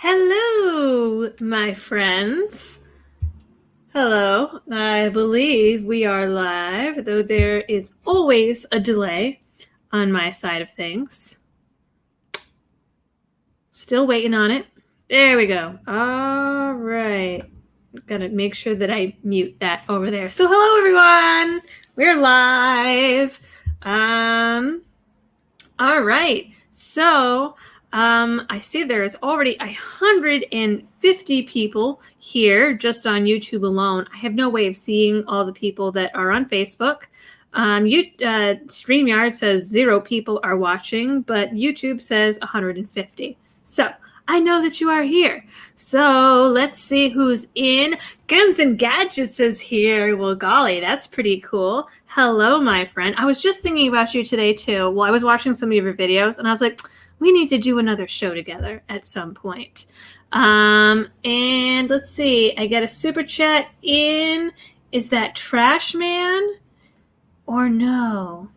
Hello, my friends. Hello. I believe we are live, though there is always a delay on my side of things. Still waiting on it. There we go. All right. Gotta make sure that I mute that over there. So hello, everyone. We're live. All right. So I see there is already 150 people here just on YouTube alone. I have no way of seeing all the people that are on Facebook. StreamYard says 0 people are watching, but YouTube says 150. So I know that you are here. So let's see who's in. Guns and Gadgets is here. Well, golly, that's pretty cool. Hello, my friend. I was just thinking about you today, too. Well, I was watching some of your videos, and I was like, we need to do another show together at some point. And let's see. I got a super chat in. Is that Trash Man? Or no?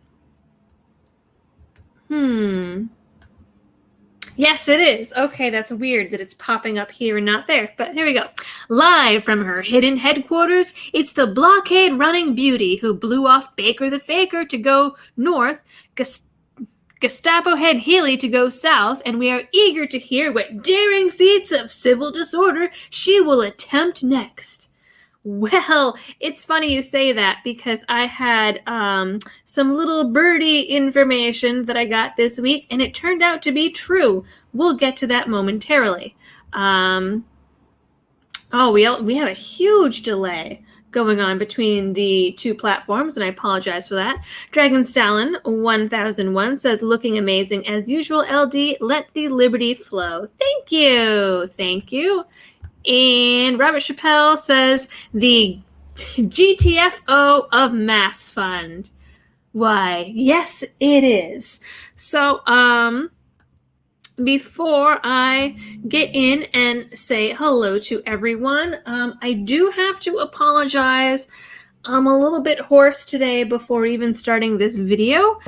Yes, it is. Okay, that's weird that it's popping up here and not there, but here we go. Live from her hidden headquarters, it's the blockade-running beauty who blew off Baker the Faker to go north, Gestapo head Healy to go south, and we are eager to hear what daring feats of civil disorder she will attempt next. Well, it's funny you say that because I had some little birdie information that I got this week, and it turned out to be true. We'll get to that momentarily. We have a huge delay going on between the two platforms, and I apologize for that. Dragon Stalin 1001 says, looking amazing as usual, LD, let the liberty flow. Thank you. Thank you. And Robert Chappelle says, the GTFO of Mass Fund. Why, yes, it is. So, before I get in and say hello to everyone, I do have to apologize. I'm a little bit hoarse today before even starting this video.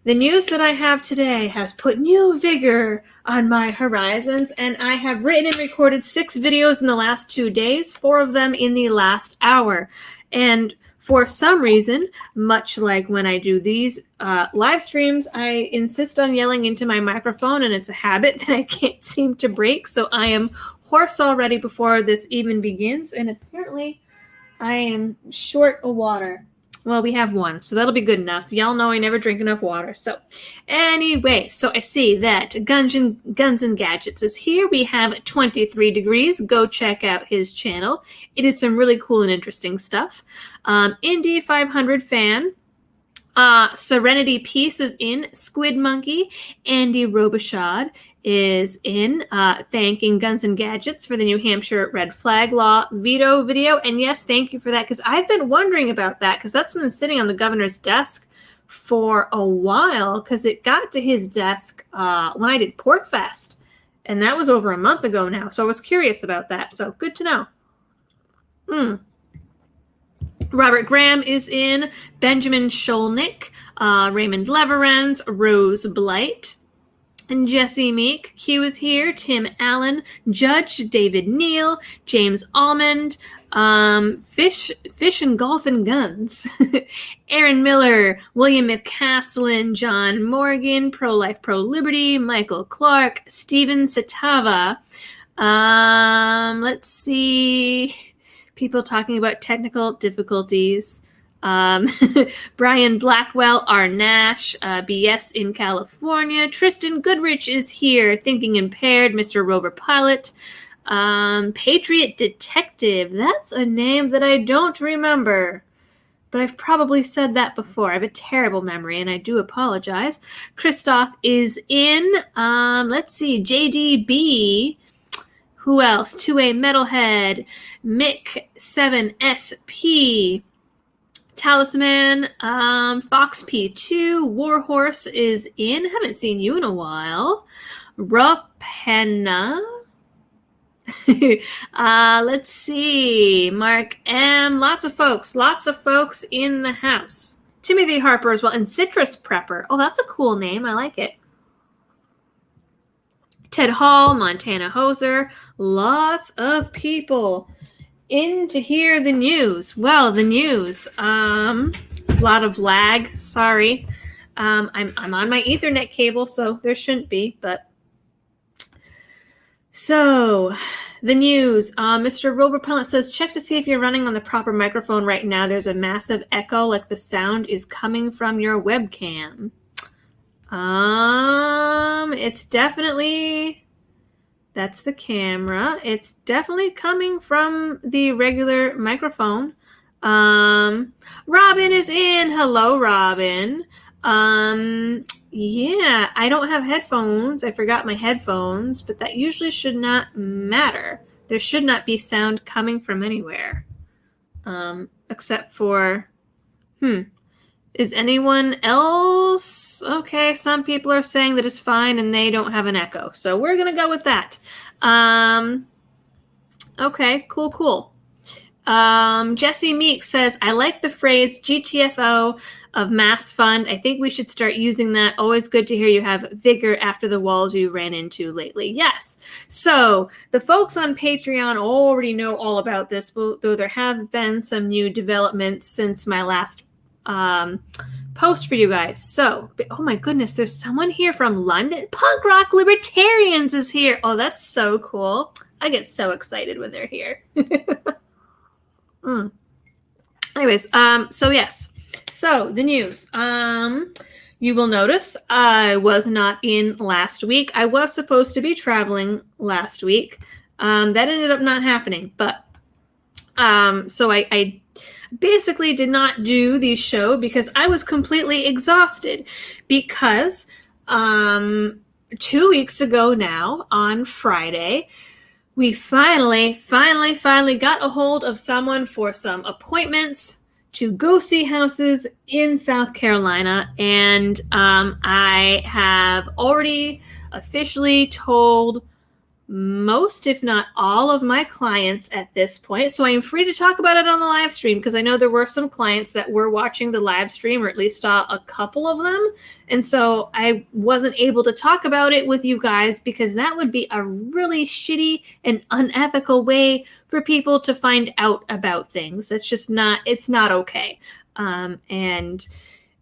The news that I have today has put new vigor on my horizons, and I have written and recorded 6 videos in the last 2 days, 4 of them in the last hour. And for some reason, much like when I do these live streams, I insist on yelling into my microphone, and it's a habit that I can't seem to break. So I am hoarse already before this even begins, and apparently I am short of water. Well, we have one, so that'll be good enough. Y'all know I never drink enough water. So anyway, so I see that Guns and Gadgets is here. We have 23 Degrees. Go check out his channel. It is some really cool and interesting stuff. Indy 500 fan. Serenity Peace is in. Squid Monkey. Andy Robichaud is in, thanking Guns and Gadgets for the New Hampshire red flag law veto video. And yes, thank you for that, because I've been wondering about that, because that's been sitting on the governor's desk for a while, because it got to his desk when I did PorcFest, and that was over a month ago now. So I was curious about that. So good to know. Robert Graham is in. Benjamin Sholnick, Raymond Leverens, Rose Blight, and Jesse Meek. Q is here. Tim Allen, Judge David Neal, James Almond, Fish and Golf and Guns, Aaron Miller, William McCaslin, John Morgan, Pro Life Pro Liberty, Michael Clark, Stephen Satava. Let's see. People talking about technical difficulties. Brian Blackwell, R. Nash, BS in California. Tristan Goodrich is here. Thinking Impaired, Mr. Rover Pilot. Patriot Detective. That's a name that I don't remember, but I've probably said that before. I have a terrible memory, and I do apologize. Christoph is in. Let's see. JDB. Who else? 2A Metalhead. Mick 7SP. Talisman, Fox P2, Warhorse is in. Haven't seen you in a while. Rapenna. Let's see. Mark M. Lots of folks in the house. Timothy Harper as well. And Citrus Prepper. Oh, that's a cool name. I like it. Ted Hall, Montana Hoser, lots of people in to hear the news. Well, the news, a lot of lag, sorry. I'm on my Ethernet cable, so there shouldn't be, but. So, the news. Mr. Robopellant says, check to see if you're running on the proper microphone right now. There's a massive echo, like the sound is coming from your webcam. It's definitely, that's the camera. It's definitely coming from the regular microphone. Robin is in. Hello, Robin. Yeah, I don't have headphones. I forgot my headphones, but that usually should not matter. There should not be sound coming from anywhere. Except for, is anyone else? Okay, some people are saying that it's fine and they don't have an echo. So we're going to go with that. Okay, cool. Jesse Meek says, I like the phrase GTFO of mass fund. I think we should start using that. Always good to hear you have vigor after the walls you ran into lately. Yes. So the folks on Patreon already know all about this, though there have been some new developments since my last post for you guys. So, oh my goodness, there's someone here from London. Punk Rock Libertarians is here. Oh, that's so cool. I get so excited when they're here. Anyways, so yes. So the news. You will notice I was not in last week. I was supposed to be traveling last week. That ended up not happening. But so I basically did not do the show because I was completely exhausted. Because 2 weeks ago now, on Friday, we finally got a hold of someone for some appointments to go see houses in South Carolina. And I have already officially told most, if not all, of my clients at this point. So I am free to talk about it on the live stream because I know there were some clients that were watching the live stream, or at least saw a couple of them. And so I wasn't able to talk about it with you guys because that would be a really shitty and unethical way for people to find out about things. That's just not, it's not okay. And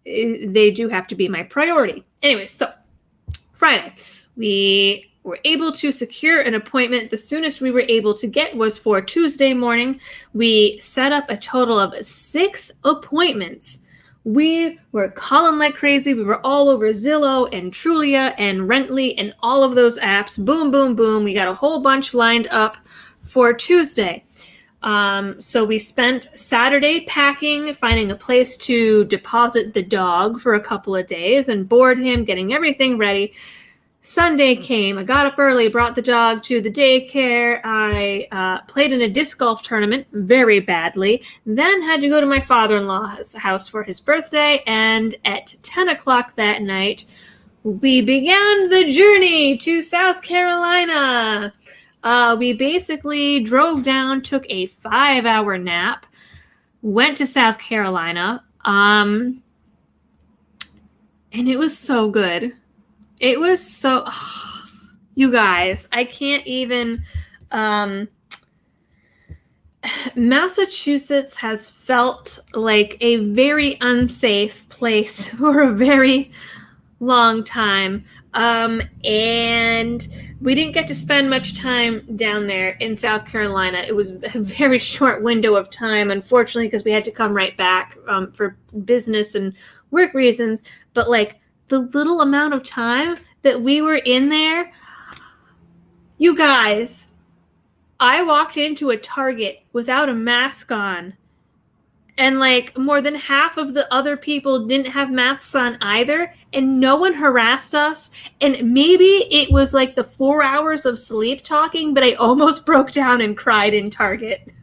they do have to be my priority. Anyway, so Friday, we were able to secure an appointment. The soonest we were able to get was for Tuesday morning. We set up a total of 6 appointments. We were calling like crazy. We were all over Zillow and Trulia and Rently and all of those apps. Boom, boom, boom. We got a whole bunch lined up for Tuesday. So we spent Saturday packing, finding a place to deposit the dog for a couple of days and board him, getting everything ready. Sunday came. I got up early, brought the dog to the daycare. I played in a disc golf tournament very badly, then had to go to my father-in-law's house for his birthday, and at 10 o'clock that night, we began the journey to South Carolina. We basically drove down, took a 5-hour nap, went to South Carolina, and it was so good. It was so, you guys, I can't even, Massachusetts has felt like a very unsafe place for a very long time. And we didn't get to spend much time down there in South Carolina. It was a very short window of time, unfortunately, because we had to come right back, for business and work reasons. But like, the little amount of time that we were in there, you guys, I walked into a Target without a mask on, and like more than half of the other people didn't have masks on either, and no one harassed us. And maybe it was like the 4 hours of sleep talking, but I almost broke down and cried in Target.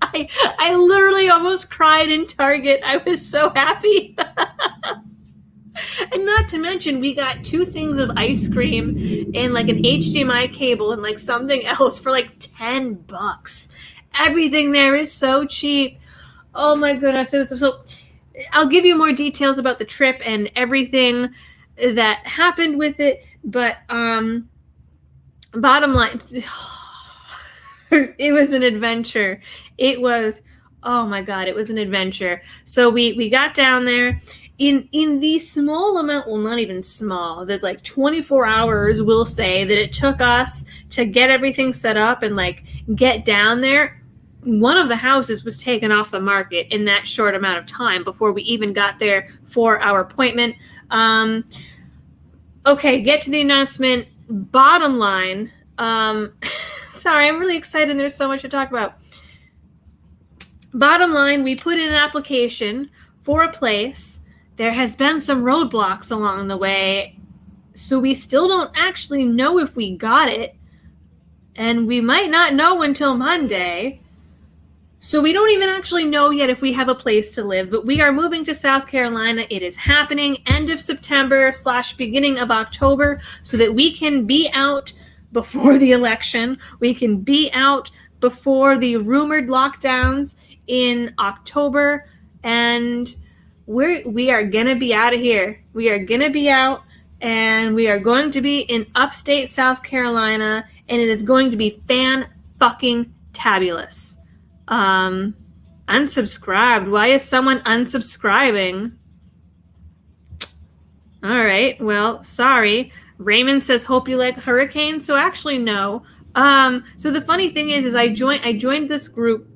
I literally almost cried in Target. I was so happy. And not to mention, we got 2 things of ice cream and like an HDMI cable and like something else for like $10. Everything there is so cheap. Oh my goodness. It was so. I'll give you more details about the trip and everything that happened with it. But bottom line, it was an adventure. It was, oh my God, it was an adventure. So we got down there in the small amount, well, not even small, that like 24 hours, we'll say, that it took us to get everything set up and like get down there. One of the houses was taken off the market in that short amount of time before we even got there for our appointment. Okay, get to the announcement. Bottom line, sorry, I'm really excited. There's so much to talk about. Bottom line, we put in an application for a place. There has been some roadblocks along the way, so we still don't actually know if we got it, and we might not know until Monday. So we don't even actually know yet if we have a place to live, but we are moving to South Carolina. It is happening end of September / beginning of October so that we can be out before the election. We can be out before the rumored lockdowns in October, and we are going to be out of here. We are going to be out, and we are going to be in upstate South Carolina, and it is going to be fan-fucking-tabulous. Unsubscribed. Why is someone unsubscribing? All right, well, sorry. Raymond says, hope you like hurricanes. So actually, no. So the funny thing is I joined this group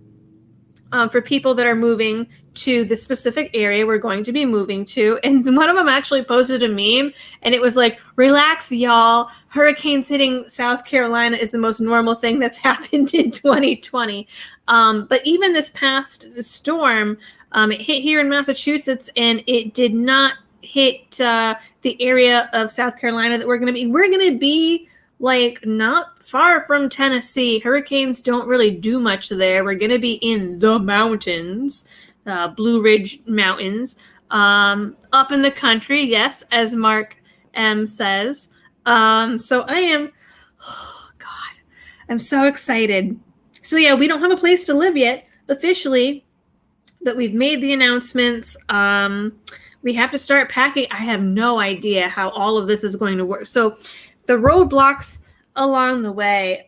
for people that are moving to the specific area we're going to be moving to. And one of them actually posted a meme, and it was like, relax, y'all. Hurricanes hitting South Carolina is the most normal thing that's happened in 2020. But even this past storm, it hit here in Massachusetts, and it did not hit the area of South Carolina that we're going to be. We're going to be like not far from Tennessee. Hurricanes don't really do much there. We're going to be in the mountains, Blue Ridge Mountains, up in the country, yes, as Mark M says. So I am, oh God, I'm so excited. So yeah, we don't have a place to live yet officially, but we've made the announcements. We have to start packing. I have no idea how all of this is going to work. So the roadblocks along the way.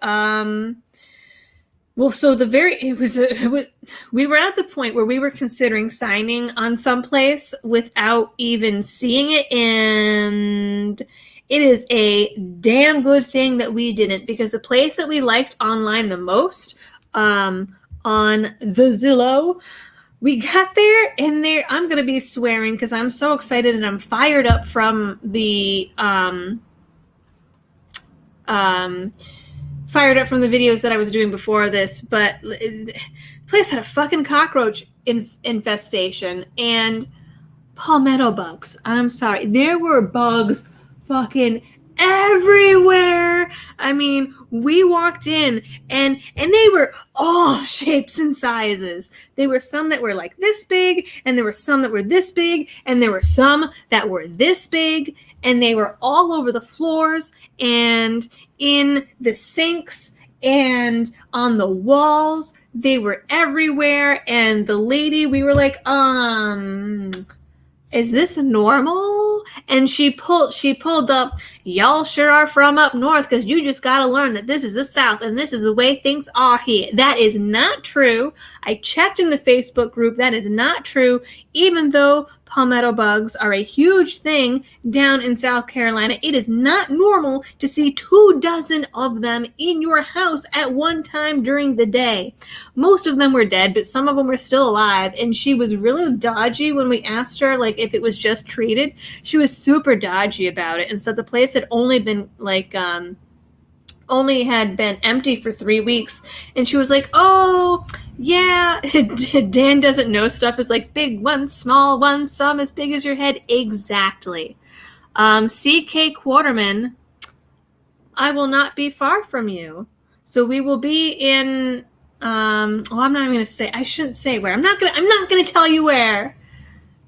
We were at the point where we were considering signing on some place without even seeing it, and it is a damn good thing that we didn't, because the place that we liked online the most, on the Zillow, we got there, and I'm going to be swearing because I'm so excited and I'm fired up from the videos that I was doing before this, but the place had a fucking cockroach infestation and palmetto bugs. I'm sorry. There were bugs fucking everywhere. I mean, we walked in and they were all shapes and sizes. There were some that were like this big, and there were some that were this big, and there were some that were this big, and they were all over the floors and in the sinks and on the walls. They were everywhere. And the lady, we were like, is this normal? And she pulled up, y'all sure are from up north, because you just got to learn that this is the South and this is the way things are here. That is not true. I checked in the Facebook group. That is not true. Even though palmetto bugs are a huge thing down in South Carolina, it is not normal to see 24 of them in your house at one time during the day. Most of them were dead, but some of them were still alive. And she was really dodgy when we asked her, like, if it was just treated. She was super dodgy about it, and said the place had only been empty for 3 weeks. And she was like, oh yeah, Dan doesn't know stuff is like big ones, small ones, some as big as your head. Exactly. CK Quarterman, I will not be far from you. So we will be in I'm not even gonna say, I shouldn't say where. I'm not gonna tell you where,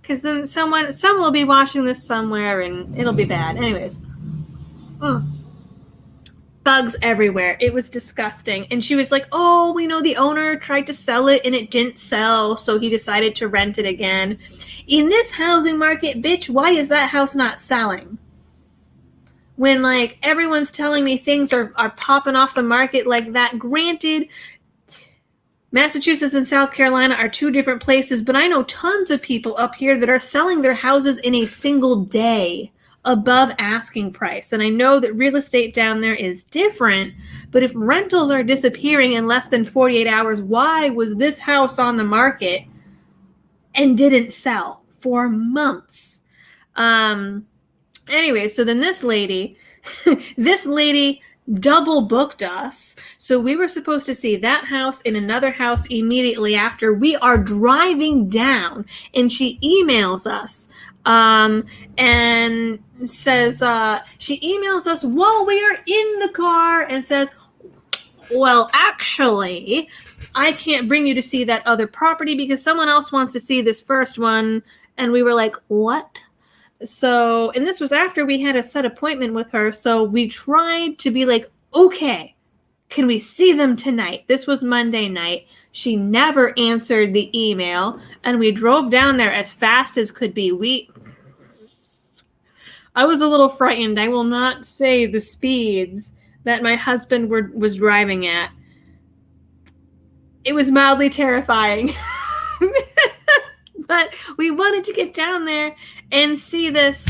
because then someone will be watching this somewhere and it'll be bad. Anyways. Bugs everywhere. It was disgusting. And she was like, oh, we know the owner tried to sell it and it didn't sell, so he decided to rent it again. In this housing market, bitch, why is that house not selling? when like everyone's telling me things are popping off the market like that. Granted, Massachusetts and South Carolina are two different places, but I know tons of people up here that are selling their houses in a single day above asking price. And I know that real estate down there is different, but if rentals are disappearing in less than 48 hours, why was this house on the market and didn't sell for months? Anyway, so then this lady double booked us. So we were supposed to see that house in another house immediately after. We are driving down, and she emails us and says, she emails us while we are in the car and says, well, actually, I can't bring you to see that other property because someone else wants to see this first one. And we were like, what? So, and this was after we had a set appointment with her. So we tried to be like, okay, can we see them tonight? This was Monday night. She never answered the email, and we drove down there as fast as could be. I was a little frightened. I will not say the speeds that my husband was driving at. It was mildly terrifying. But we wanted to get down there and see this.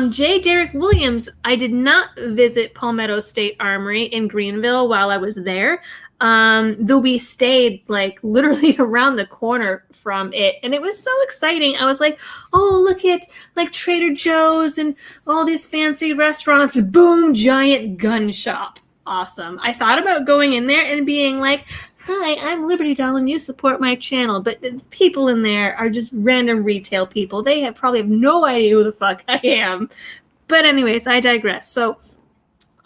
J. Derek Williams, I did not visit Palmetto State Armory in Greenville while I was there, though we stayed like literally around the corner from it. And it was so exciting. I was like, oh, look at like Trader Joe's and all these fancy restaurants. Boom, giant gun shop. Awesome. I thought about going in there and being like, hi, I'm Liberty Doll and you support my channel. But the people in there are just random retail people. They probably have no idea who the fuck I am. But anyways, I digress. So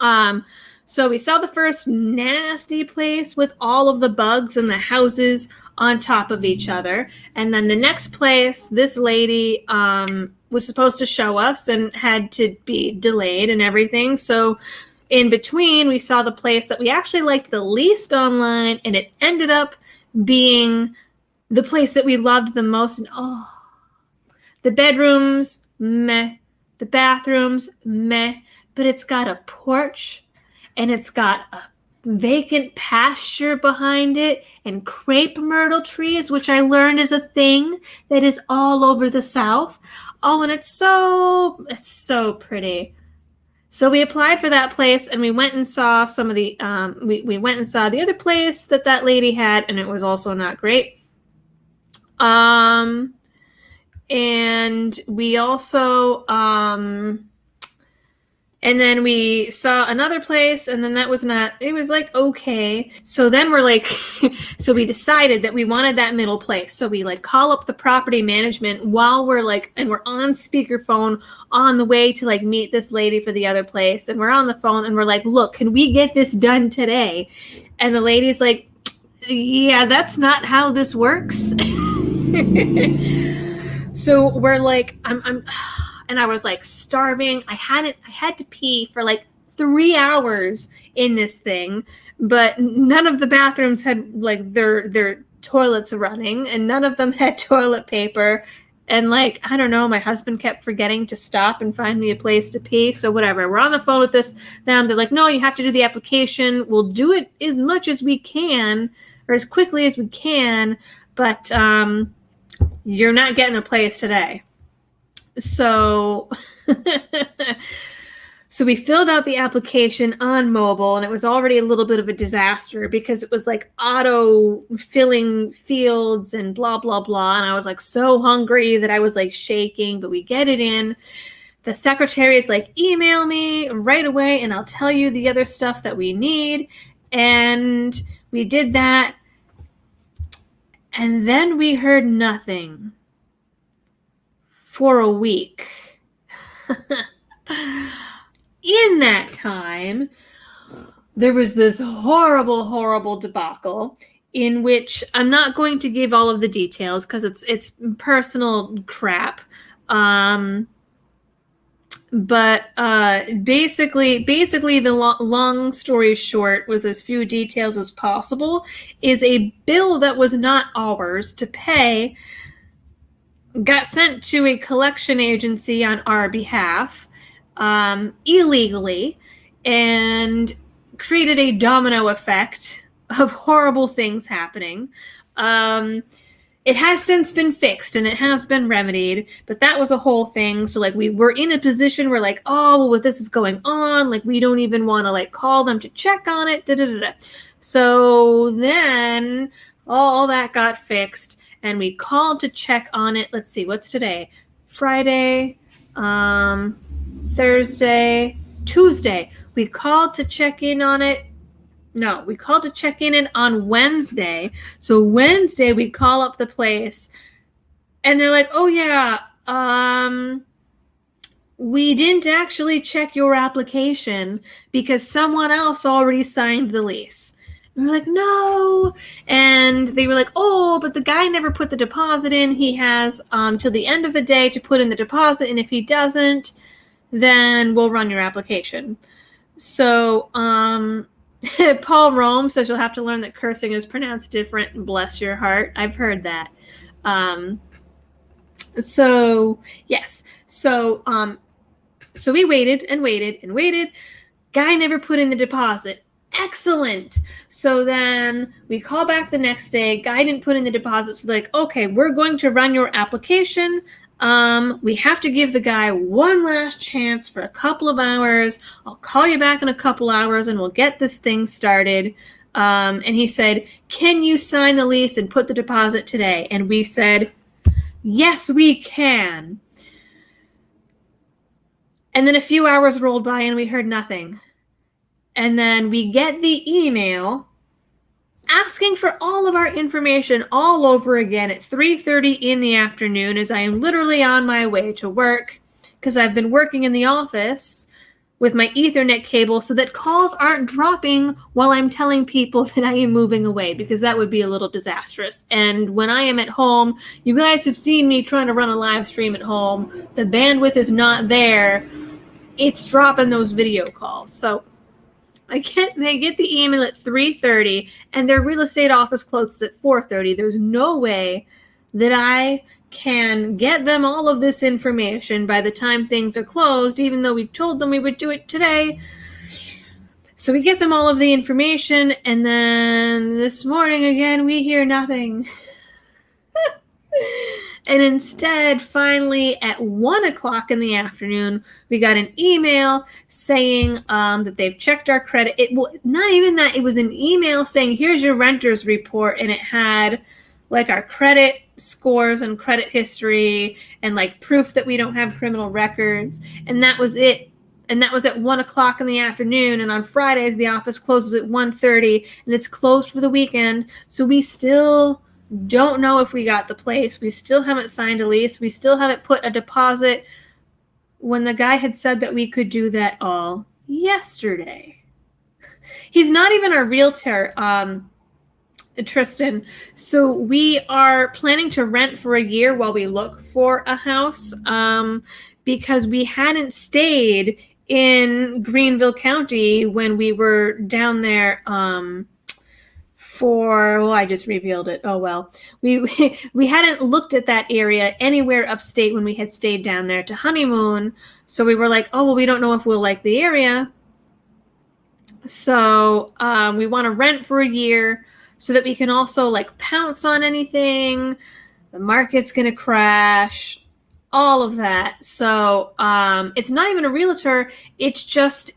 we saw the first nasty place with all of the bugs and the houses on top of each other. And then the next place, this lady was supposed to show us and had to be delayed and everything. So in between, we saw the place that we actually liked the least online, and it ended up being the place that we loved the most. And the bedrooms, meh. The bathrooms, meh. But it's got a porch, and it's got a vacant pasture behind it, and crepe myrtle trees, which I learned is a thing that is all over the South. Oh, and it's so pretty. So we applied for that place, and we went and saw some of the, we went and saw the other place that lady had, and it was also not great. And we also, and then we saw another place, and then that was not, it was like, okay. So then we're like, so we decided that we wanted that middle place. So we like call up the property management while we're like, and we're on speakerphone on the way to like meet this lady for the other place. And we're on the phone and we're like, look, can we get this done today? And the lady's like, yeah, that's not how this works. So we're like, and I was like starving. I had to pee for like 3 hours in this thing, but none of the bathrooms had like their toilets running, and none of them had toilet paper. And like, I don't know, my husband kept forgetting to stop and find me a place to pee. So whatever, we're on the phone with them. They're like, no, you have to do the application. We'll do it as much as we can or as quickly as we can, but you're not getting a place today. So we filled out the application on mobile, and it was already a little bit of a disaster because it was like auto filling fields and blah, blah, blah. And I was like so hungry that I was like shaking, but we get it in. The secretary is like, email me right away and I'll tell you the other stuff that we need. And we did that. And then we heard nothing for a week. In that time, there was this horrible, horrible debacle in which I'm not going to give all of the details because it's personal crap. But basically, the long story short, with as few details as possible, is a bill that was not ours to pay got sent to a collection agency on our behalf. illegally and created a domino effect of horrible things happening. It has since been fixed and it has been remedied, but that was a whole thing. So like we were in a position where like, oh, well, this is going on. Like we don't even want to like call them to check on it. Da, da, da, da. So then all that got fixed and we called to check on it. Let's see, what's today? Friday, Thursday, Tuesday. We called to check in on it. No, we called to check in on Wednesday. So Wednesday we call up the place and they're like, oh yeah, we didn't actually check your application because someone else already signed the lease. And we're like, no. And they were like, oh, but the guy never put the deposit in. He has till the end of the day to put in the deposit. And if he doesn't, then we'll run your application. So, Paul Rome says you'll have to learn that cursing is pronounced different. Bless your heart. I've heard that. So yes. So we waited and waited and waited. Guy never put in the deposit. Excellent. So then we call back the next day. Guy didn't put in the deposit. So they're like, okay, we're going to run your application. We have to give the guy one last chance for a couple of hours. I'll call you back in a couple hours and we'll get this thing started. And he said, can you sign the lease and put the deposit today? And we said, yes, we can. And then a few hours rolled by and we heard nothing. And then we get the email asking for all of our information all over again at 3:30 in the afternoon as I am literally on my way to work because I've been working in the office with my Ethernet cable so that calls aren't dropping while I'm telling people that I am moving away because that would be a little disastrous. And when I am at home, you guys have seen me trying to run a live stream at home. The bandwidth is not there. It's dropping those video calls. So they get the email at 3:30 and their real estate office closes at 4:30. There's no way that I can get them all of this information by the time things are closed, even though we told them we would do it today. So we get them all of the information, and then this morning again, we hear nothing. And instead, finally, at 1 o'clock in the afternoon, we got an email saying that they've checked our credit. Not even that. It was an email saying, here's your renter's report. And it had like our credit scores and credit history and like proof that we don't have criminal records. And that was it. And that was at 1 o'clock in the afternoon. And on Fridays, the office closes at 1:30 and it's closed for the weekend. So we still don't know if we got the place. We still haven't signed a lease. We still haven't put a deposit when the guy had said that we could do that all yesterday. He's not even our realtor, Tristan. So we are planning to rent for a year while we look for a house because we hadn't stayed in Greenville County when we were down there I just revealed it. Oh, well, we hadn't looked at that area anywhere upstate when we had stayed down there to honeymoon. So we were like, oh, well, we don't know if we'll like the area. So we want to rent for a year so that we can also like pounce on anything. The market's going to crash, all of that. So it's not even a realtor. It's just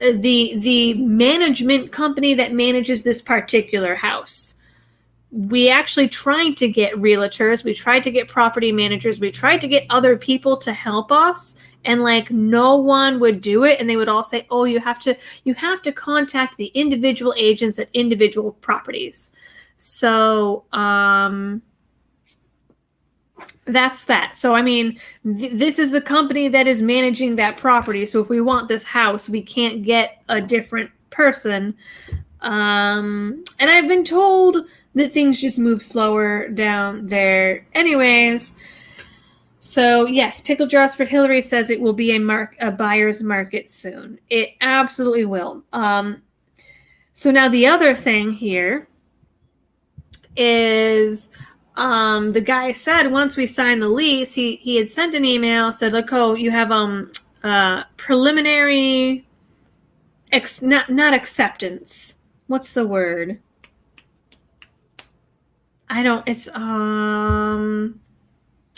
the management company that manages this particular house. We actually tried to get realtors. We tried to get property managers. We tried to get other people to help us, and like no one would do it. And they would all say, oh, you have to contact the individual agents at individual properties. So that's that. So, I mean, this is the company that is managing that property. So if we want this house, we can't get a different person. And I've been told that things just move slower down there. Anyways, so yes, Pickle Jars for Hillary says it will be a buyer's market soon. It absolutely will. So now the other thing here is... the guy said once we signed the lease, he had sent an email, said, look, oh, you have preliminary, not acceptance. What's the word? It's,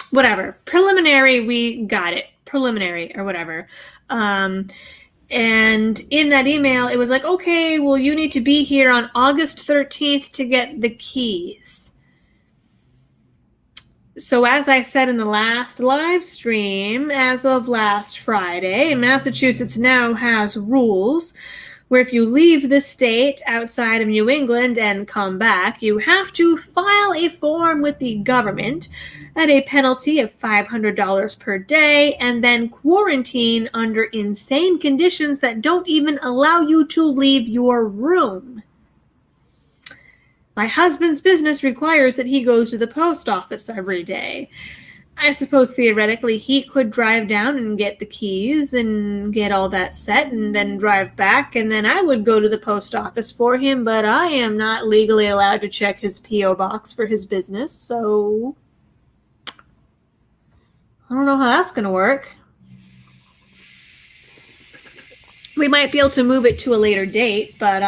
whatever. Preliminary, we got it. Preliminary or whatever. And in that email, it was like, okay, well, you need to be here on August 13th to get the keys. So as I said in the last live stream, as of last Friday, Massachusetts now has rules where if you leave the state outside of New England and come back, you have to file a form with the government at a penalty of $500 per day and then quarantine under insane conditions that don't even allow you to leave your room. My husband's business requires that he goes to the post office every day. I suppose theoretically he could drive down and get the keys and get all that set and then drive back, and then I would go to the post office for him, but I am not legally allowed to check his P.O. box for his business, so I don't know how that's going to work. We might be able to move it to a later date, but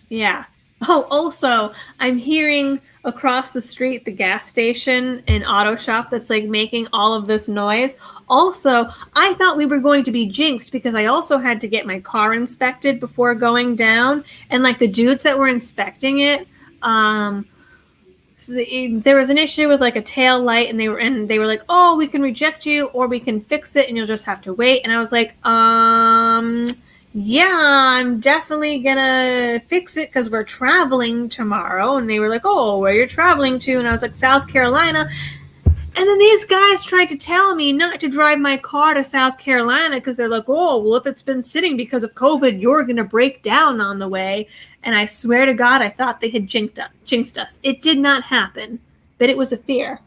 yeah. Oh, also, I'm hearing across the street the gas station and auto shop that's like making all of this noise. Also, I thought we were going to be jinxed because I also had to get my car inspected before going down, and like the dudes that were inspecting it, there was an issue with like a tail light, and they were like, oh, we can reject you or we can fix it and you'll just have to wait. And I was like, yeah, I'm definitely gonna fix it because we're traveling tomorrow. And they were like, oh, where you're traveling to? And I was like, South Carolina. And then these guys tried to tell me not to drive my car to South Carolina because they're like, oh, well, if it's been sitting because of COVID, you're going to break down on the way. And I swear to God, I thought they had jinxed us. It did not happen, but it was a fear.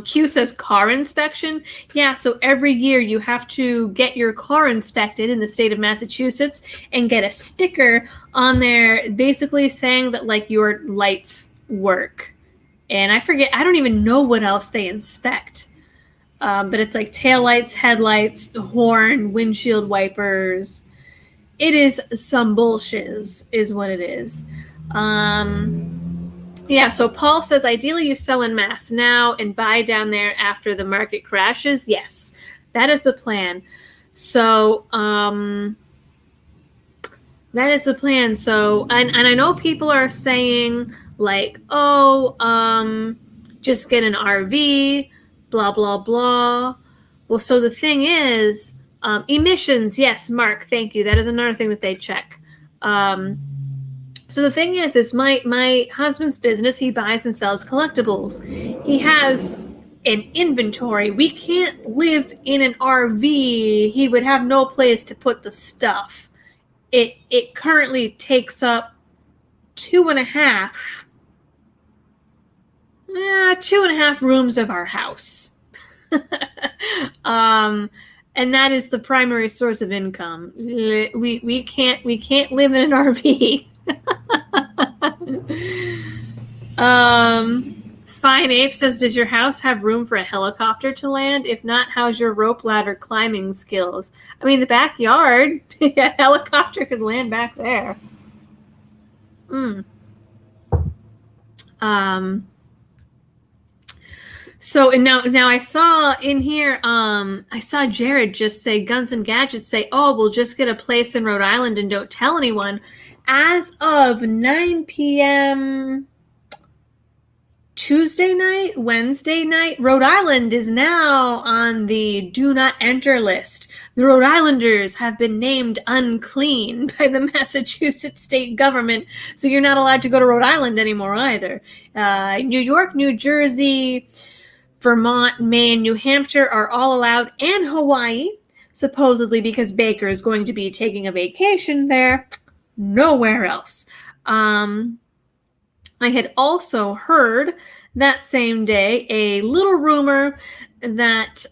Q says car inspection. Yeah, so every year you have to get your car inspected in the state of Massachusetts and get a sticker on there basically saying that like your lights work. And I don't even know what else they inspect. But it's like taillights, headlights, horn, windshield wipers. It is some bullshiz is what it is. Yeah, so Paul says, ideally you sell en masse now and buy down there after the market crashes. Yes, that is the plan. So, that is the plan. So, and I know people are saying like, oh, just get an RV, blah, blah, blah. Well, so the thing is, emissions. Yes, Mark, thank you. That is another thing that they check. So the thing is my husband's business, he buys and sells collectibles. He has an inventory. We can't live in an RV. He would have no place to put the stuff. It currently takes up 2.5 rooms of our house. And that is the primary source of income. We can't live in an RV. Fine Ape says, does your house have room for a helicopter to land? If not, how's your rope ladder climbing skills? I mean, the backyard, a helicopter could land back there. So, and now I saw in here, I saw Jared just say, Guns and Gadgets say, oh, we'll just get a place in Rhode Island and don't tell anyone. As of 9 p.m. Wednesday night, Rhode Island is now on the do not enter list. The Rhode Islanders have been named unclean by the Massachusetts state government, so you're not allowed to go to Rhode Island anymore either. New York, New Jersey, Vermont, Maine, New Hampshire are all allowed, and Hawaii, supposedly because Baker is going to be taking a vacation there. Nowhere else. I had also heard that same day a little rumor that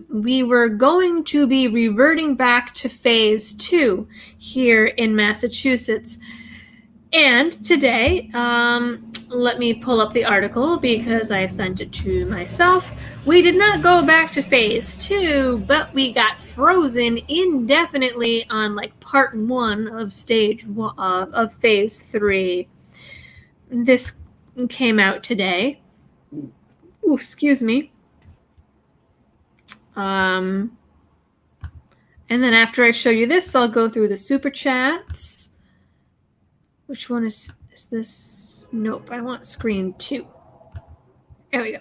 we were going to be reverting back to phase 2 here in Massachusetts. And today, let me pull up the article because I sent it to myself. We did not go back to phase 2, but we got frozen indefinitely on like part 1 of stage 1 of phase 3. This came out today. Ooh, excuse me. And then after I show you this, I'll go through the super chats. Which one is this? Nope, I want screen 2. There we go.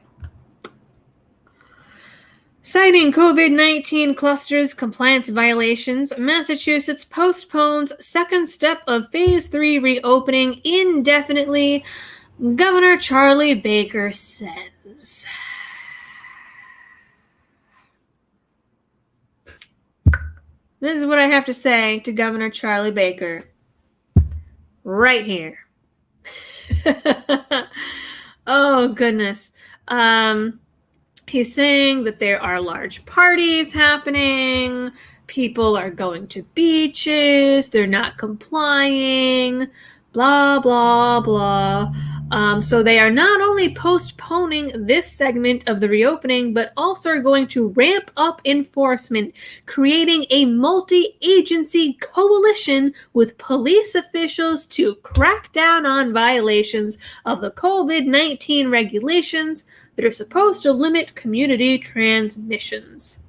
Citing COVID-19 clusters compliance violations, Massachusetts postpones second step of phase 3 reopening indefinitely, Governor Charlie Baker says. This is what I have to say to Governor Charlie Baker. Right here. Oh, goodness. He's saying that there are large parties happening. People are going to beaches. They're not complying. Blah, blah, blah. So they are not only postponing this segment of the reopening, but also are going to ramp up enforcement, creating a multi-agency coalition with police officials to crack down on violations of the COVID-19 regulations that are supposed to limit community transmissions.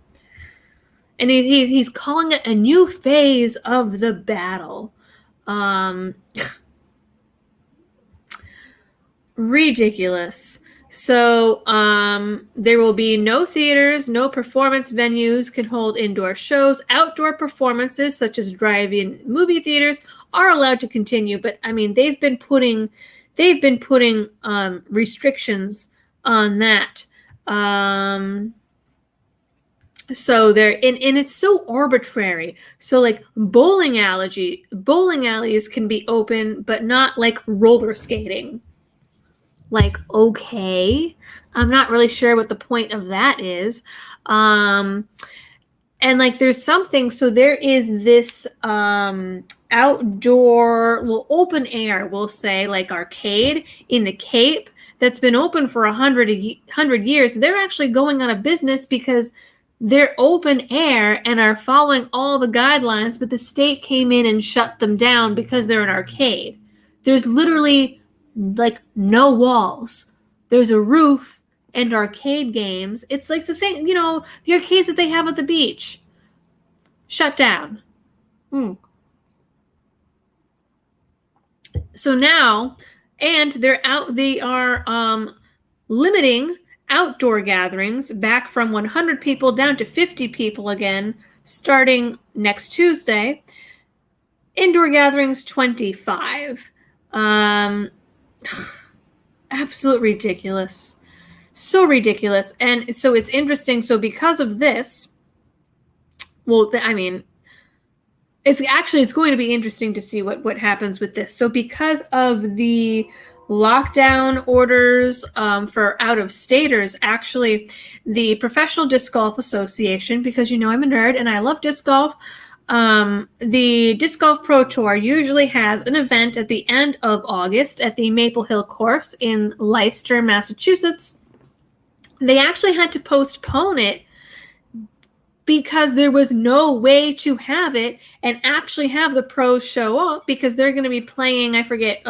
And he's calling it a new phase of the battle. Ridiculous. So there will be no theaters, no performance venues can hold indoor shows. Outdoor performances such as drive-in movie theaters are allowed to continue, but I mean they've been putting restrictions on that. So they're and it's so arbitrary. So like bowling alleys can be open, but not like roller skating. Like, okay, I'm not really sure what the point of that is. And like there's something, so there is this outdoor, well, open air, we'll say, like arcade in the Cape that's been open for 100 years. They're actually going out of business because they're open air and are following all the guidelines, but the state came in and shut them down because they're an arcade. There's literally like no walls. There's a roof and arcade games. It's like the thing, the arcades that they have at the beach. Shut down. So now, and they are limiting outdoor gatherings back from 100 people down to 50 people again, starting next Tuesday. Indoor gatherings, 25. Absolute ridiculous. So ridiculous. And so it's interesting. So because of this, well, I mean, it's going to be interesting to see what happens with this. So because of the lockdown orders for out-of-staters, actually, the Professional Disc Golf Association, because I'm a nerd and I love disc golf, the Disc Golf Pro Tour usually has an event at the end of August at the Maple Hill Course in Leicester, Massachusetts. They actually had to postpone it because there was no way to have it and actually have the pros show up because they're going to be playing, I forget,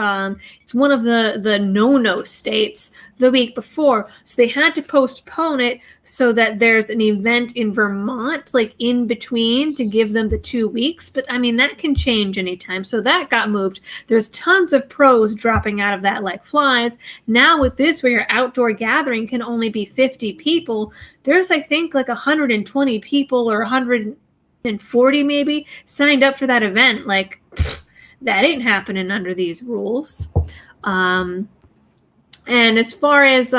it's one of the no-no states the week before. So they had to postpone it so that there's an event in Vermont, like in between, to give them the 2 weeks. But I mean, that can change anytime. So that got moved. There's tons of pros dropping out of that like flies. Now with this, where your outdoor gathering can only be 50 people, there's, I think, like 120 people or 140 maybe signed up for that event. Like, that ain't happening under these rules. And as far as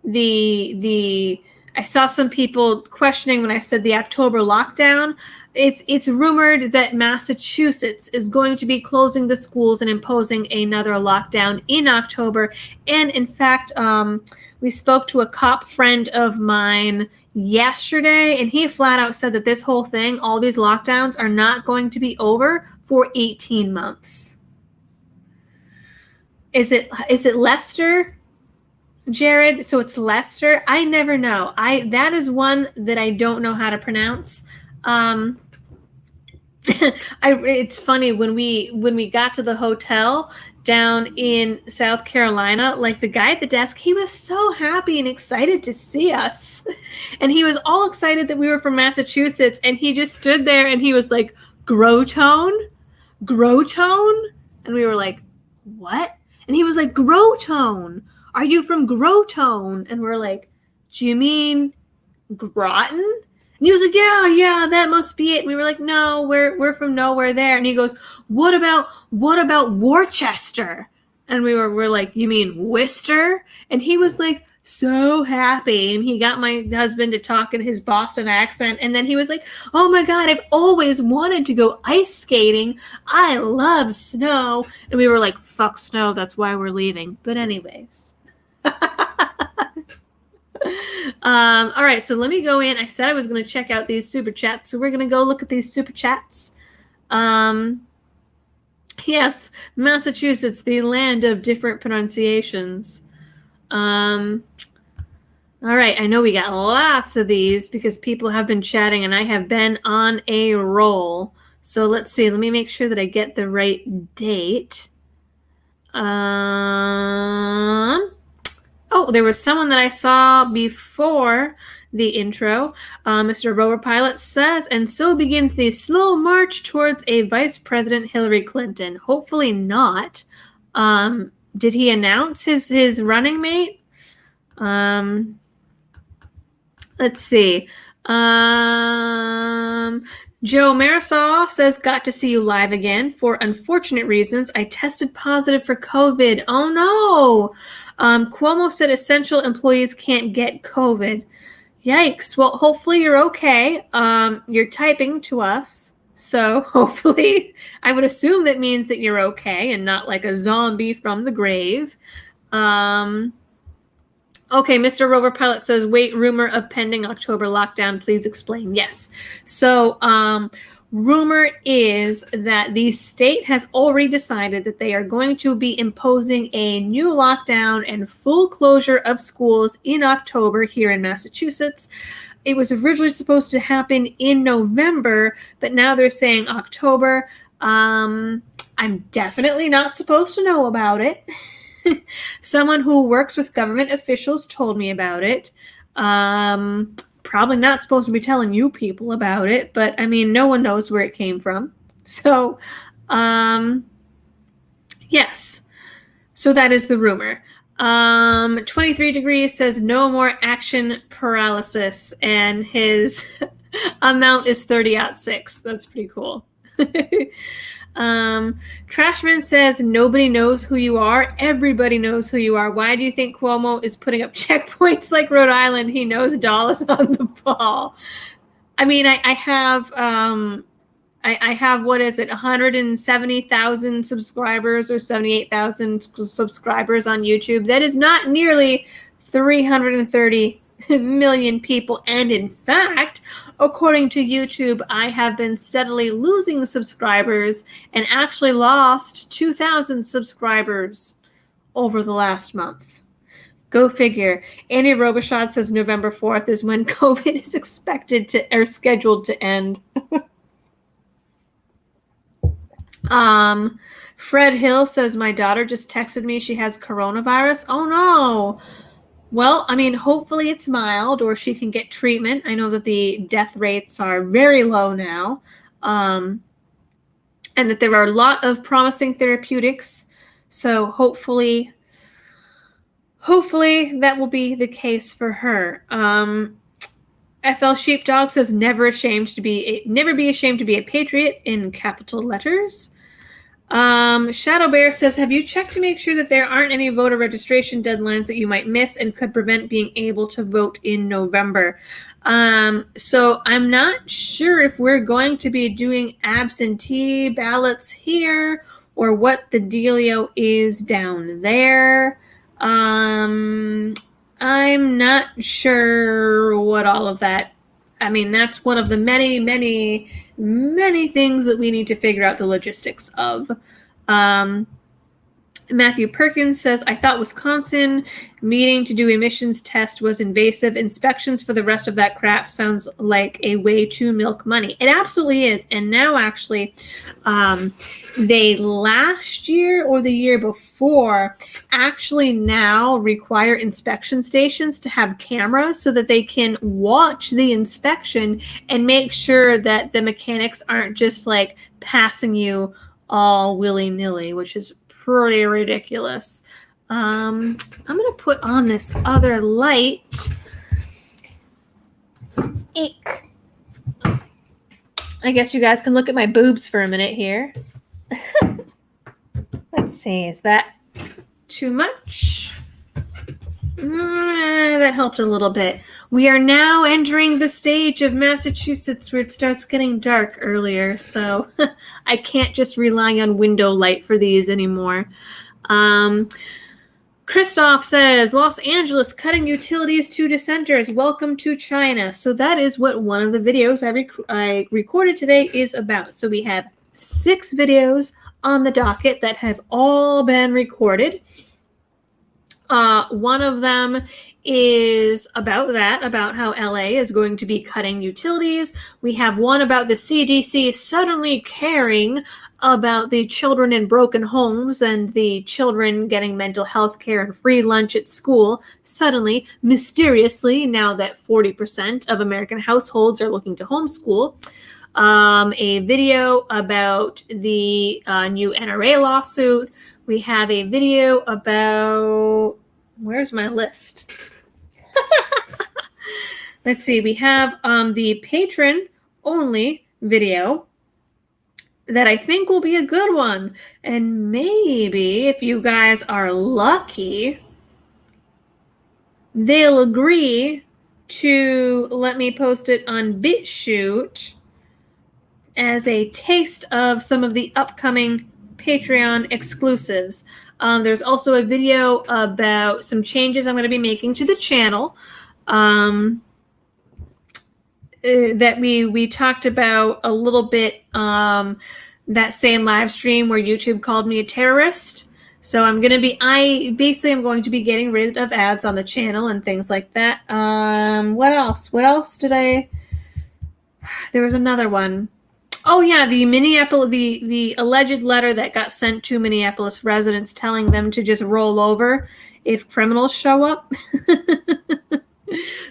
the I saw some people questioning when I said the October lockdown. It's rumored that Massachusetts is going to be closing the schools and imposing another lockdown in October. And in fact, we spoke to a cop friend of mine yesterday, and he flat out said that this whole thing, all these lockdowns, are not going to be over for 18 months. Is it Leicester, Jared? So it's Leicester. I never know. That is one that I don't know how to pronounce. It's funny when we got to the hotel down in South Carolina, like the guy at the desk, he was so happy and excited to see us. And he was all excited that we were from Massachusetts, and he just stood there and he was like, Growtone? Growtone? And we were like, what? And he was like, Growtone. Are you from Growtone? And we're like, do you mean Groton? And he was like, yeah, that must be it. And we were like, no, we're from nowhere there. And he goes, what about Worcester? And we're like, you mean Worcester? And he was like so happy. And he got my husband to talk in his Boston accent. And then he was like, oh my God, I've always wanted to go ice skating. I love snow. And we were like, fuck snow. That's why we're leaving. But anyways. All right, so let me go in. I said I was going to check out these super chats, so we're going to go look at these super chats. Yes, Massachusetts, the land of different pronunciations. All right, I know we got lots of these because people have been chatting and I have been on a roll. So let's see. Let me make sure that I get the right date. Oh, there was someone that I saw before the intro. Mr. Rover Pilot says, and so begins the slow march towards a Vice President Hillary Clinton. Hopefully not. Did he announce his running mate? Let's see. Joe Marisol says, got to see you live again. For unfortunate reasons, I tested positive for COVID. Oh no! Cuomo said essential employees can't get COVID. Yikes. Well, hopefully you're okay. You're typing to us. So hopefully, I would assume that means that you're okay and not like a zombie from the grave. Okay, Mr. Rover Pilot says, wait, rumor of pending October lockdown. Please explain. Yes. So, rumor is that the state has already decided that they are going to be imposing a new lockdown and full closure of schools in October here in Massachusetts. It was originally supposed to happen in November, but now they're saying October. I'm definitely not supposed to know about it. Someone who works with government officials told me about it. Probably not supposed to be telling you people about it, but I mean, no one knows where it came from. So, yes. So that is the rumor. 23 Degrees says no more action paralysis, and his amount is 30/6. That's pretty cool. Trashman says nobody knows who you are. Everybody knows who you are. Why do you think Cuomo is putting up checkpoints like Rhode Island? He knows dollars on the ball. I mean, I have what is it, 170,000 subscribers or 78,000 subscribers on YouTube. That is not nearly 330 million people. And in fact, according to YouTube, I have been steadily losing subscribers and actually lost 2,000 subscribers over the last month. Go figure. Andy Robichaud says November 4th is when COVID is expected to or scheduled to end. Fred Hill says my daughter just texted me she has coronavirus. Oh no. Well, I mean, hopefully it's mild or she can get treatment. I know that the death rates are very low now, and that there are a lot of promising therapeutics. So hopefully that will be the case for her. FL Sheepdog says never be ashamed to be a patriot in capital letters. Shadow Bear says, have you checked to make sure that there aren't any voter registration deadlines that you might miss and could prevent being able to vote in November? So I'm not sure if we're going to be doing absentee ballots here or what the dealio is down there. I'm not sure what all of that. I mean, that's one of the many, many, many things that we need to figure out the logistics of. Matthew Perkins says, I thought Wisconsin meeting to do emissions test was invasive. Inspections for the rest of that crap sounds like a way to milk money. It absolutely is. And now actually, they last year or the year before actually now require inspection stations to have cameras so that they can watch the inspection and make sure that the mechanics aren't just like passing you all willy-nilly, which is pretty ridiculous. I'm gonna put on this other light. Eek. I guess you guys can look at my boobs for a minute here. Let's see, is that too much? That helped a little bit. We are now entering the stage of Massachusetts where it starts getting dark earlier, so I can't just rely on window light for these anymore. Christoph says, Los Angeles cutting utilities to dissenters. Welcome to China. So that is what one of the videos I recorded today is about. So we have 6 videos on the docket that have all been recorded. One of them is about how LA is going to be cutting utilities. We have one about the CDC suddenly caring about the children in broken homes and the children getting mental health care and free lunch at school. Suddenly, mysteriously, now that 40% of American households are looking to homeschool. A video about the new NRA lawsuit. We have a video about, where's my list? Let's see, we have the patron only video that I think will be a good one. And maybe if you guys are lucky, they'll agree to let me post it on BitChute as a taste of some of the upcoming Patreon exclusives. There's also a video about some changes I'm going to be making to the channel that we talked about a little bit that same live stream where YouTube called me a terrorist. So I'm going to be, I'm going to be getting rid of ads on the channel and things like that. What else? What else did there was another one. Oh yeah, the alleged letter that got sent to Minneapolis residents telling them to just roll over if criminals show up.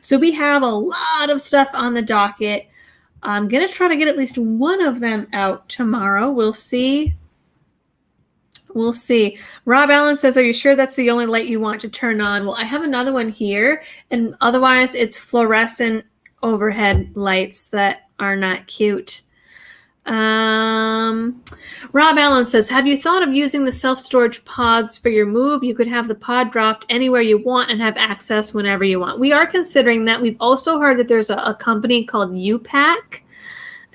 So we have a lot of stuff on the docket. I'm going to try to get at least one of them out tomorrow. We'll see. We'll see. Rob Allen says, are you sure that's the only light you want to turn on? Well, I have another one here, and otherwise it's fluorescent overhead lights that are not cute. Rob Allen says, have you thought of using the self-storage pods for your move? You could have the pod dropped anywhere you want and have access whenever you want. We are considering that. We've also heard that there's a company called U-Pack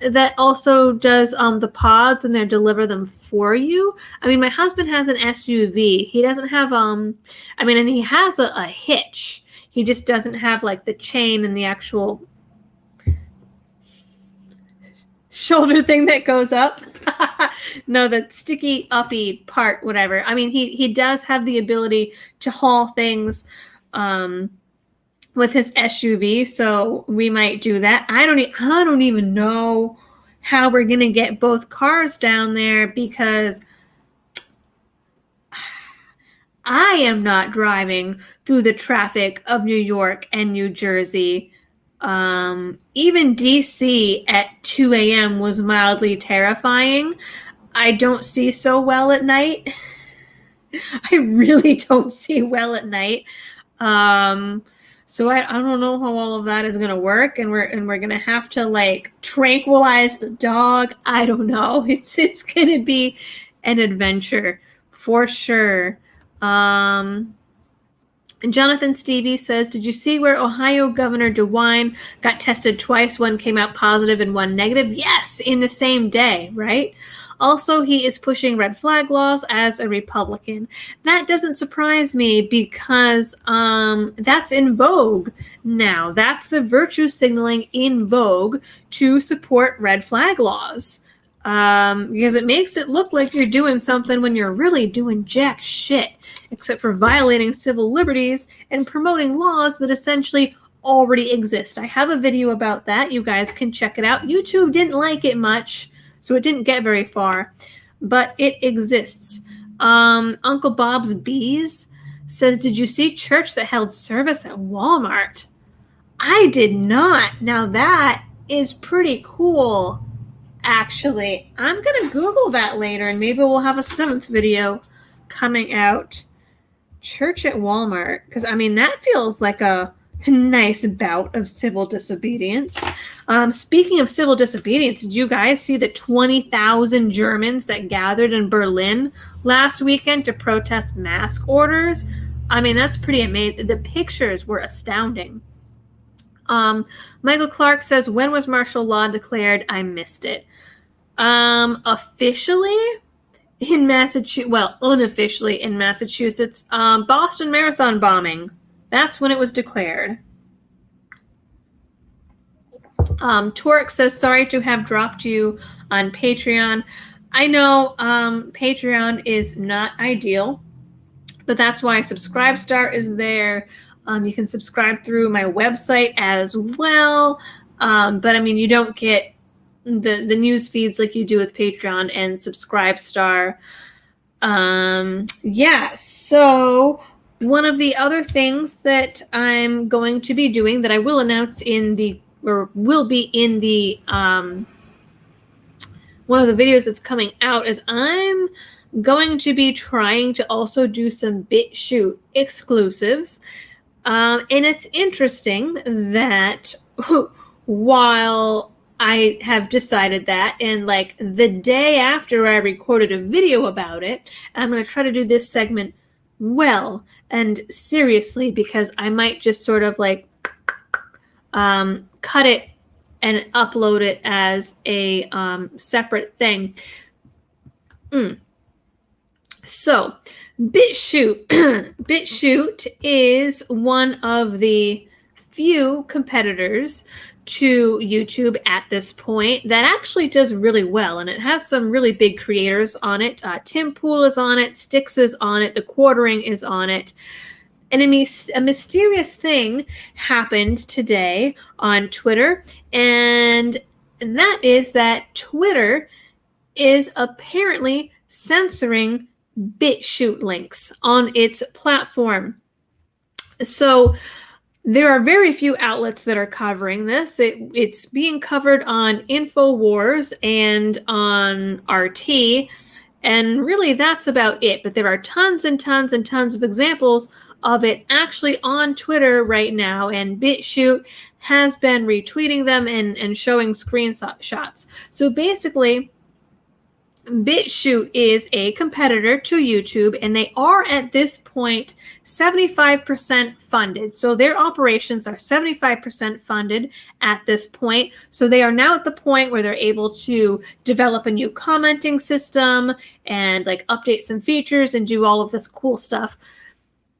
that also does the pods, and they deliver them for you. I mean, my husband has an SUV. He doesn't have and he has a hitch. He just doesn't have like the chain and the actual shoulder thing that goes up. No, the sticky uppy part, whatever. I mean, he does have the ability to haul things with his SUV, so we might do that. I don't even know how we're gonna get both cars down there because I am not driving through the traffic of New York and New Jersey. Even DC at 2 a.m. was mildly terrifying. I don't see so well at night. I really don't see well at night. So I don't know how all of that is going to work, and we're going to have to like tranquilize the dog. I don't know. It's going to be an adventure for sure. And Jonathan Stevie says, did you see where Ohio Governor DeWine got tested twice? One came out positive and one negative. Yes, in the same day, right? Also, he is pushing red flag laws as a Republican. That doesn't surprise me because that's in vogue now. That's the virtue signaling in vogue to support red flag laws. because it makes it look like you're doing something when you're really doing jack shit, except for violating civil liberties and promoting laws that essentially already exist. I have a video about that. You guys can check it out. YouTube didn't like it much, so it didn't get very far, but it exists. Uncle Bob's Bees says, did you see church that held service at Walmart? I did not. Now that is pretty cool. Actually, I'm going to Google that later, and maybe we'll have a 7th video coming out. Church at Walmart. Because, I mean, that feels like a nice bout of civil disobedience. Speaking of civil disobedience, did you guys see the 20,000 Germans that gathered in Berlin last weekend to protest mask orders? I mean, that's pretty amazing. The pictures were astounding. Michael Clark says, when was martial law declared? I missed it. Officially in Massachusetts, well, unofficially in Massachusetts, Boston Marathon bombing. That's when it was declared. Torque says, sorry to have dropped you on Patreon. I know Patreon is not ideal, but that's why Subscribestar is there. You can subscribe through my website as well. But I mean, you don't get the news feeds like you do with Patreon and Subscribestar. Yeah, so one of the other things that I'm going to be doing that I will announce will be in the one of the videos that's coming out is I'm going to be trying to also do some BitChute exclusives. And it's interesting that while I have decided that, and like the day after I recorded a video about it, I'm going to try to do this segment well and seriously, because I might just sort of like cut it and upload it as a separate thing. So BitChute. BitChute is one of the few competitors to YouTube at this point that actually does really well, and it has some really big creators on it. Tim Pool is on it, Styx is on it, The Quartering is on it. And a mysterious thing happened today on Twitter, and that is that Twitter is apparently censoring BitChute links on its platform. So there are very few outlets that are covering this. It's being covered on InfoWars and on RT, and really that's about it. But there are tons and tons and tons of examples of it actually on Twitter right now, and BitChute has been retweeting them and showing screenshots. So basically, BitChute is a competitor to YouTube, and they are at this point 75% funded. So their operations are 75% funded at this point. So they are now at the point where they're able to develop a new commenting system and like update some features and do all of this cool stuff.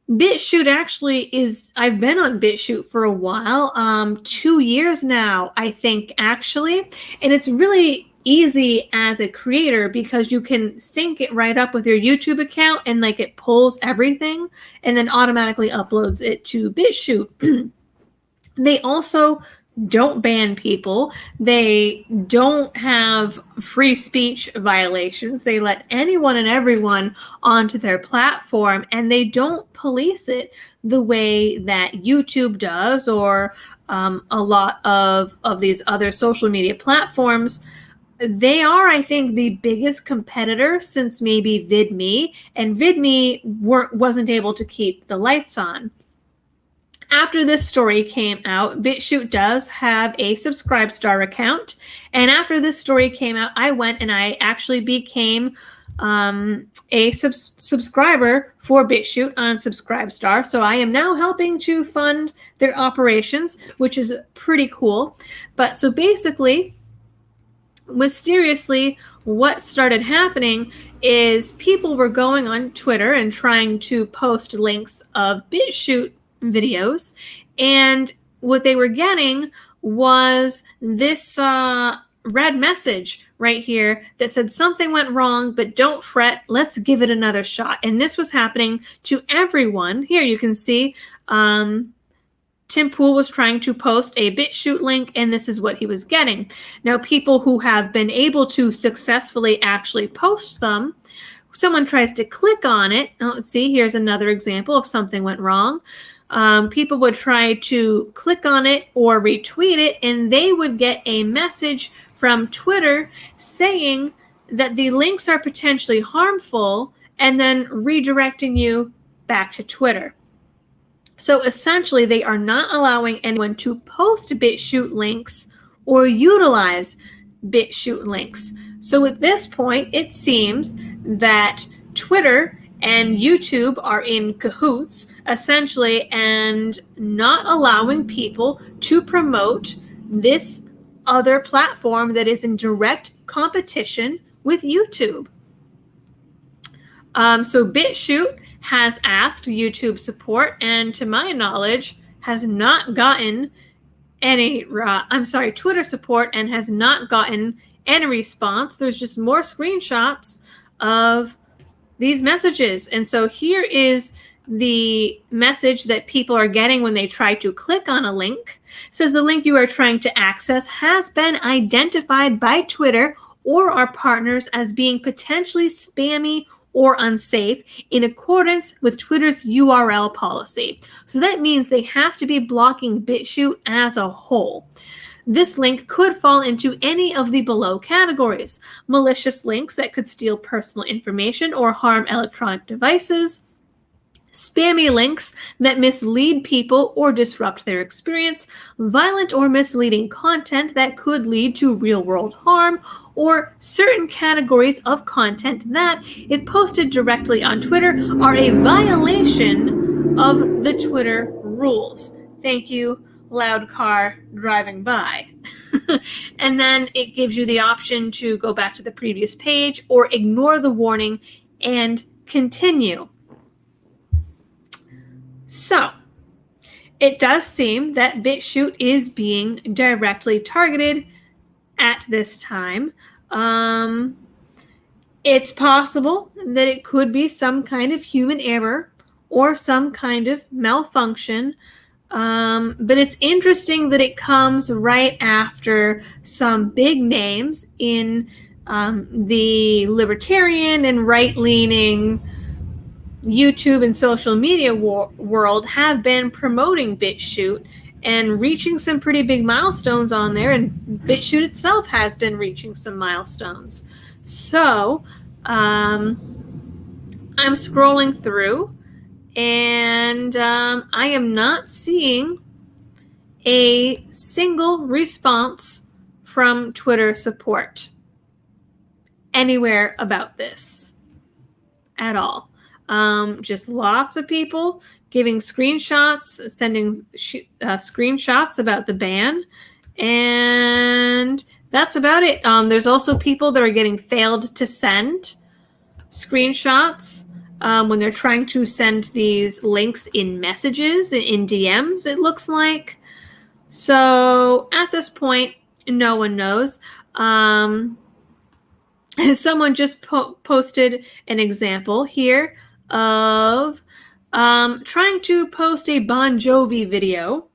BitChute actually I've been on BitChute for a while, 2 years now, I think, actually. And it's really easy as a creator because you can sync it right up with your YouTube account, and like it pulls everything and then automatically uploads it to BitChute. They also don't ban people. They don't have free speech violations. They let anyone and everyone onto their platform, and they don't police it the way that YouTube does, or a lot of these other social media platforms. They are, I think, the biggest competitor since maybe VidMe, and VidMe wasn't able to keep the lights on. After this story came out, BitChute does have a Subscribestar account, and after this story came out, I went and I actually became a subscriber for BitChute on Subscribestar. So I am now helping to fund their operations, which is pretty cool. But so basically, mysteriously, what started happening is people were going on Twitter and trying to post links of BitChute videos, and what they were getting was this red message right here that said something went wrong, but don't fret, let's give it another shot. And this was happening to everyone. Here you can see Tim Pool was trying to post a BitChute link, and this is what he was getting. Now, people who have been able to successfully actually post them, someone tries to click on it. Oh, let's see, here's another example of something went wrong. People would try to click on it or retweet it, and they would get a message from Twitter saying that the links are potentially harmful and then redirecting you back to Twitter. So essentially, they are not allowing anyone to post BitChute links or utilize BitChute links. So at this point, it seems that Twitter and YouTube are in cahoots, essentially, and not allowing people to promote this other platform that is in direct competition with YouTube. So BitChute has asked YouTube support, and to my knowledge, has not gotten any, Twitter support, and has not gotten any response. There's just more screenshots of these messages. And so here is the message that people are getting when they try to click on a link. It says the link you are trying to access has been identified by Twitter or our partners as being potentially spammy or unsafe in accordance with Twitter's URL policy. So that means they have to be blocking BitChute as a whole. This link could fall into any of the below categories: malicious links that could steal personal information or harm electronic devices, spammy links that mislead people or disrupt their experience, violent or misleading content that could lead to real-world harm, or certain categories of content that, if posted directly on Twitter, are a violation of the Twitter rules. Thank you, loud car driving by. And then it gives you the option to go back to the previous page or ignore the warning and continue. So, it does seem that BitChute is being directly targeted at this time. It's possible that it could be some kind of human error or some kind of malfunction. But it's interesting that it comes right after some big names in the libertarian and right-leaning YouTube and social media world have been promoting BitChute and reaching some pretty big milestones on there, and BitChute itself has been reaching some milestones. So I'm scrolling through, and I am not seeing a single response from Twitter support anywhere about this at all. Just lots of people giving screenshots, sending screenshots about the ban, and that's about it. There's also people that are getting failed to send screenshots when they're trying to send these links in messages, in DMs, it looks like. So at this point, no one knows. Someone just posted an example here of trying to post a Bon Jovi video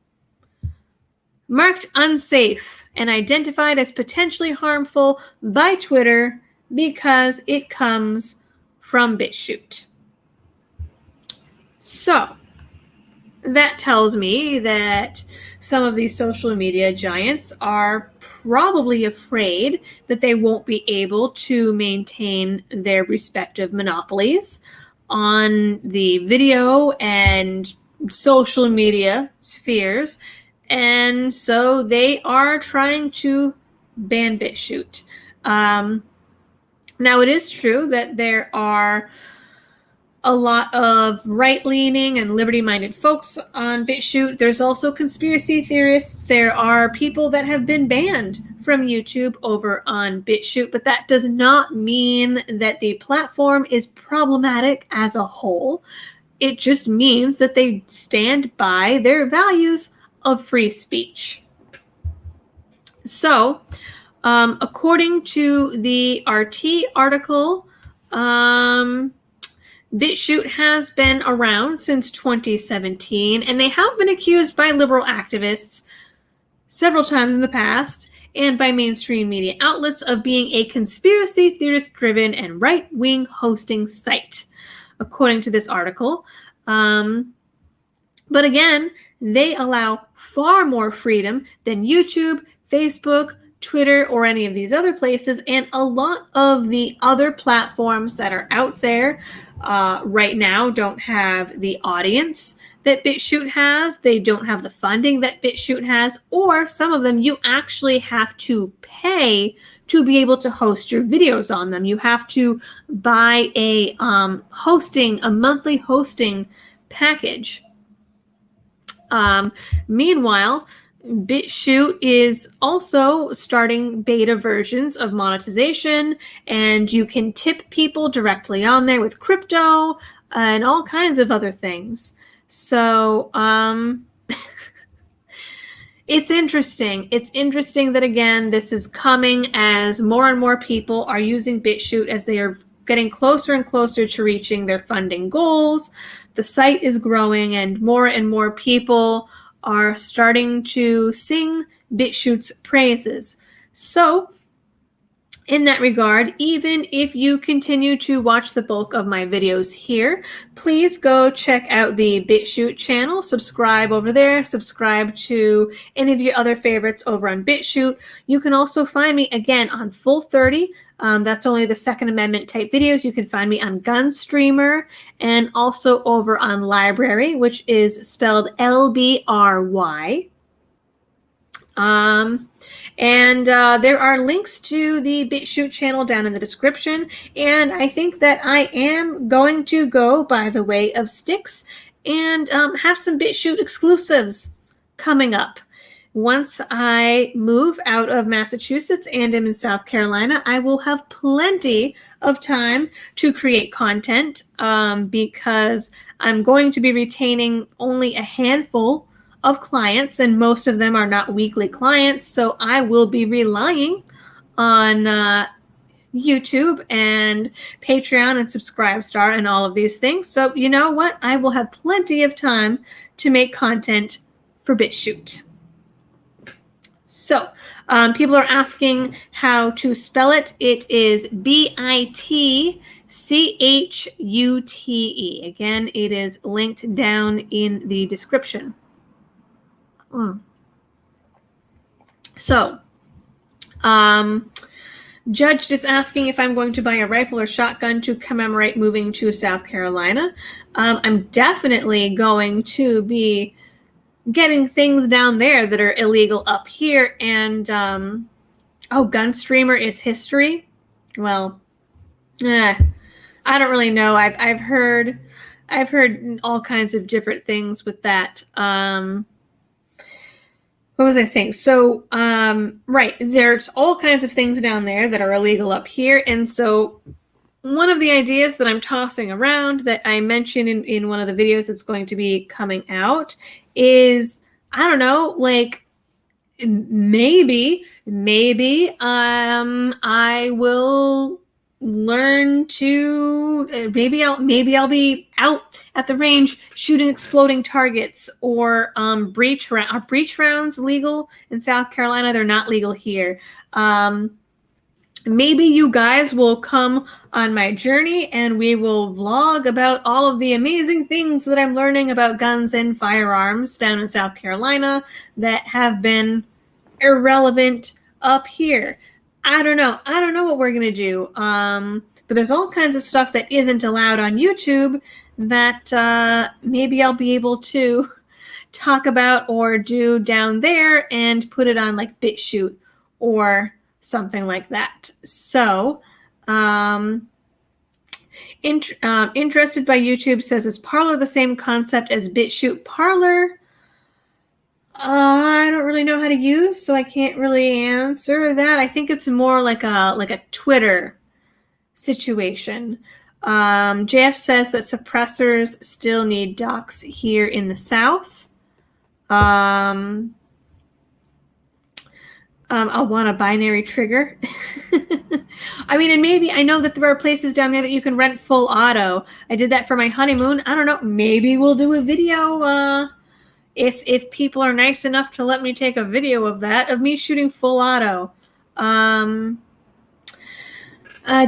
marked unsafe and identified as potentially harmful by Twitter because it comes from BitChute. So that tells me that some of these social media giants are probably afraid that they won't be able to maintain their respective monopolies on the video and social media spheres, and so they are trying to ban BitChute. Now, it is true that there are a lot of right-leaning and liberty-minded folks on BitChute. There's also conspiracy theorists. There are people that have been banned from YouTube over on BitChute, but that does not mean that the platform is problematic as a whole. It just means that they stand by their values of free speech. So, According to the RT article, BitChute has been around since 2017, and they have been accused by liberal activists several times in the past and by mainstream media outlets of being a conspiracy theorist-driven and right-wing hosting site, according to this article. But again, they allow far more freedom than YouTube, Facebook, Twitter, or any of these other places, and a lot of the other platforms that are out there right now don't have the audience that BitChute has. They don't have the funding that BitChute has, or some of them you actually have to pay to be able to host your videos on them. You have to buy a monthly hosting package. Meanwhile, BitChute is also starting beta versions of monetization, and you can tip people directly on there with crypto and all kinds of other things. So it's interesting. It's interesting that, again, this is coming as more and more people are using BitChute as they are getting closer and closer to reaching their funding goals. The site is growing, and more people are starting to sing BitChute's praises. So, in that regard, even if you continue to watch the bulk of my videos here, please go check out the BitChute channel. Subscribe over there. Subscribe to any of your other favorites over on BitChute. You can also find me, again, on Full 30. That's only the Second Amendment type videos. You can find me on Gunstreamer and also over on Library, which is spelled LBRY. And there are links to the BitChute channel down in the description. And I think that I am going to go by the way of sticks and have some BitChute exclusives coming up. Once I move out of Massachusetts and am in South Carolina, I will have plenty of time to create content because I'm going to be retaining only a handful of clients, and most of them are not weekly clients, so I will be relying on YouTube and Patreon and Subscribestar and all of these things. So you know what? I will have plenty of time to make content for BitChute. So people are asking how to spell it. It is BitChute. Again, it is linked down in the description. So, Judge is asking if I'm going to buy a rifle or shotgun to commemorate moving to South Carolina. I'm definitely going to be getting things down there that are illegal up here. And, Gunstreamer is history. Well, I don't really know. I've heard all kinds of different things with that. What was I saying? So, right, there's all kinds of things down there that are illegal up here. And so one of the ideas that I'm tossing around that I mentioned in one of the videos that's going to be coming out is, I don't know, like maybe I will learn to maybe I'll be out at the range shooting exploding targets, or breach rounds legal in South Carolina? They're not legal here. Maybe you guys will come on my journey and we will vlog about all of the amazing things that I'm learning about guns and firearms down in South Carolina that have been irrelevant up here. I don't know what we're going to do. But there's all kinds of stuff that isn't allowed on YouTube that maybe I'll be able to talk about or do down there and put it on like BitChute or something like that. So, interested by YouTube says, is Parler the same concept as BitChute? Parler, I don't really know how to use, so I can't really answer that. I think it's more like a Twitter situation. JF says that suppressors still need docs here in the South. I'll want a binary trigger. I mean, and maybe I know that there are places down there that you can rent full auto. I did that for my honeymoon. I don't know. Maybe we'll do a video if people are nice enough to let me take a video of that, of me shooting full auto.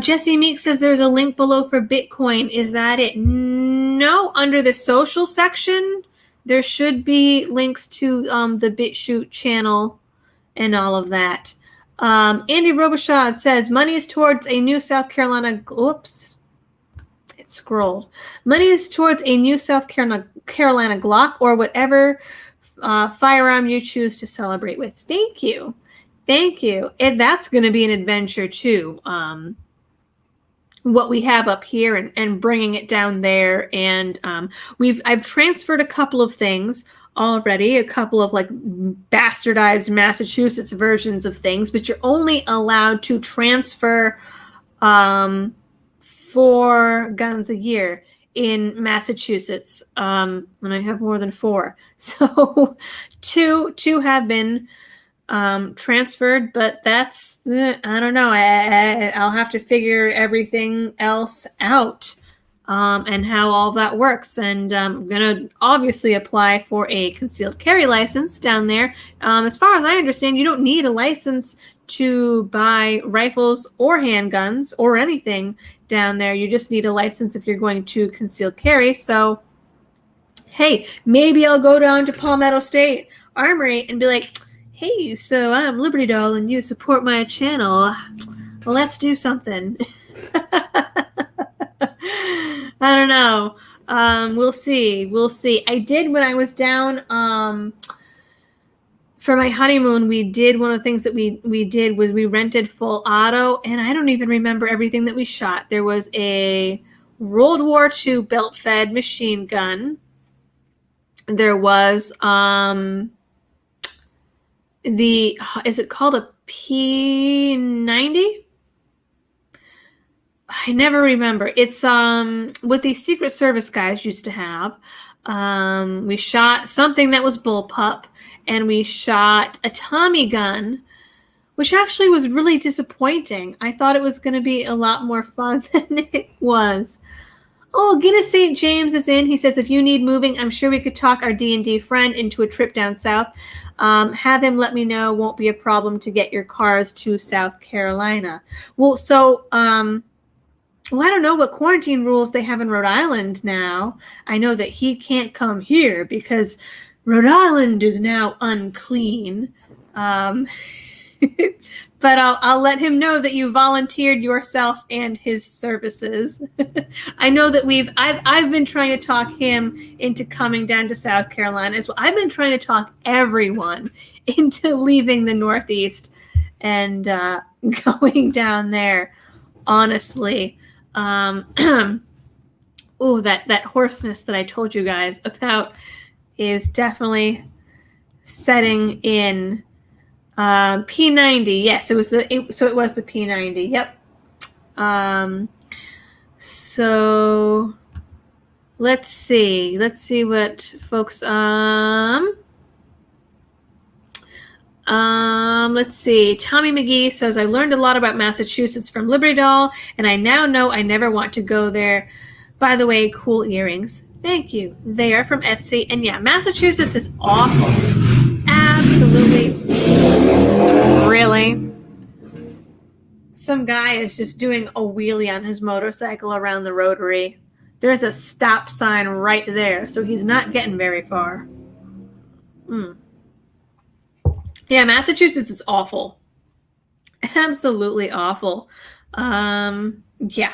Jesse Meek says there's a link below for Bitcoin. Is that it? No, under the social section, there should be links to the BitChute channel and all of that. Andy Robichaud says money is towards a new South Carolina. Oops, it scrolled. Money is towards a new South Carolina Glock or whatever firearm you choose to celebrate with. Thank you, thank you. And that's going to be an adventure too. What we have up here and bringing it down there, and I've transferred a couple of things already, a couple of like bastardized Massachusetts versions of things, but you're only allowed to transfer 4 guns a year in Massachusetts, and I have more than 4, so two have been transferred, but that's I don't know. I'll have to figure everything else out and how all that works. And I'm gonna obviously apply for a concealed carry license down there. As far as I understand, you don't need a license to buy rifles or handguns or anything down there. You just need a license if you're going to concealed carry. So hey, maybe I'll go down to Palmetto State Armory and be like, hey, so I'm Liberty Doll and you support my channel. Let's do something. I don't know. We'll see. We'll see. I did when I was down for my honeymoon. We did one of the things that we did was we rented full auto, and I don't even remember everything that we shot. There was a World War II belt-fed machine gun. There was is it called a P90? I never remember. It's what these Secret Service guys used to have. We shot something that was bullpup, and we shot a Tommy gun, which actually was really disappointing. I thought it was going to be a lot more fun than it was. Oh, Guinness St. James is in. He says, if you need moving, I'm sure we could talk our D&D friend into a trip down south. Have him let me know. Won't be a problem to get your cars to South Carolina. Well, so, I don't know what quarantine rules they have in Rhode Island now. I know that he can't come here because Rhode Island is now unclean. But I'll let him know that you volunteered yourself and his services. I know that I've been trying to talk him into coming down to South Carolina as well. I've been trying to talk everyone into leaving the Northeast and going down there. Honestly, that hoarseness that I told you guys about is definitely setting in. P90, yes, it was the P90. Yep. So let's see what folks let's see. Tommy McGee says, I learned a lot about Massachusetts from Liberty Doll, and I now know I never want to go there. By the way, cool earrings. Thank you. They are from Etsy, and yeah, Massachusetts is awful. Absolutely. Really? Some guy is just doing a wheelie on his motorcycle around the rotary. There's a stop sign right there, so he's not getting very far. Yeah, Massachusetts is awful. Absolutely awful. Yeah.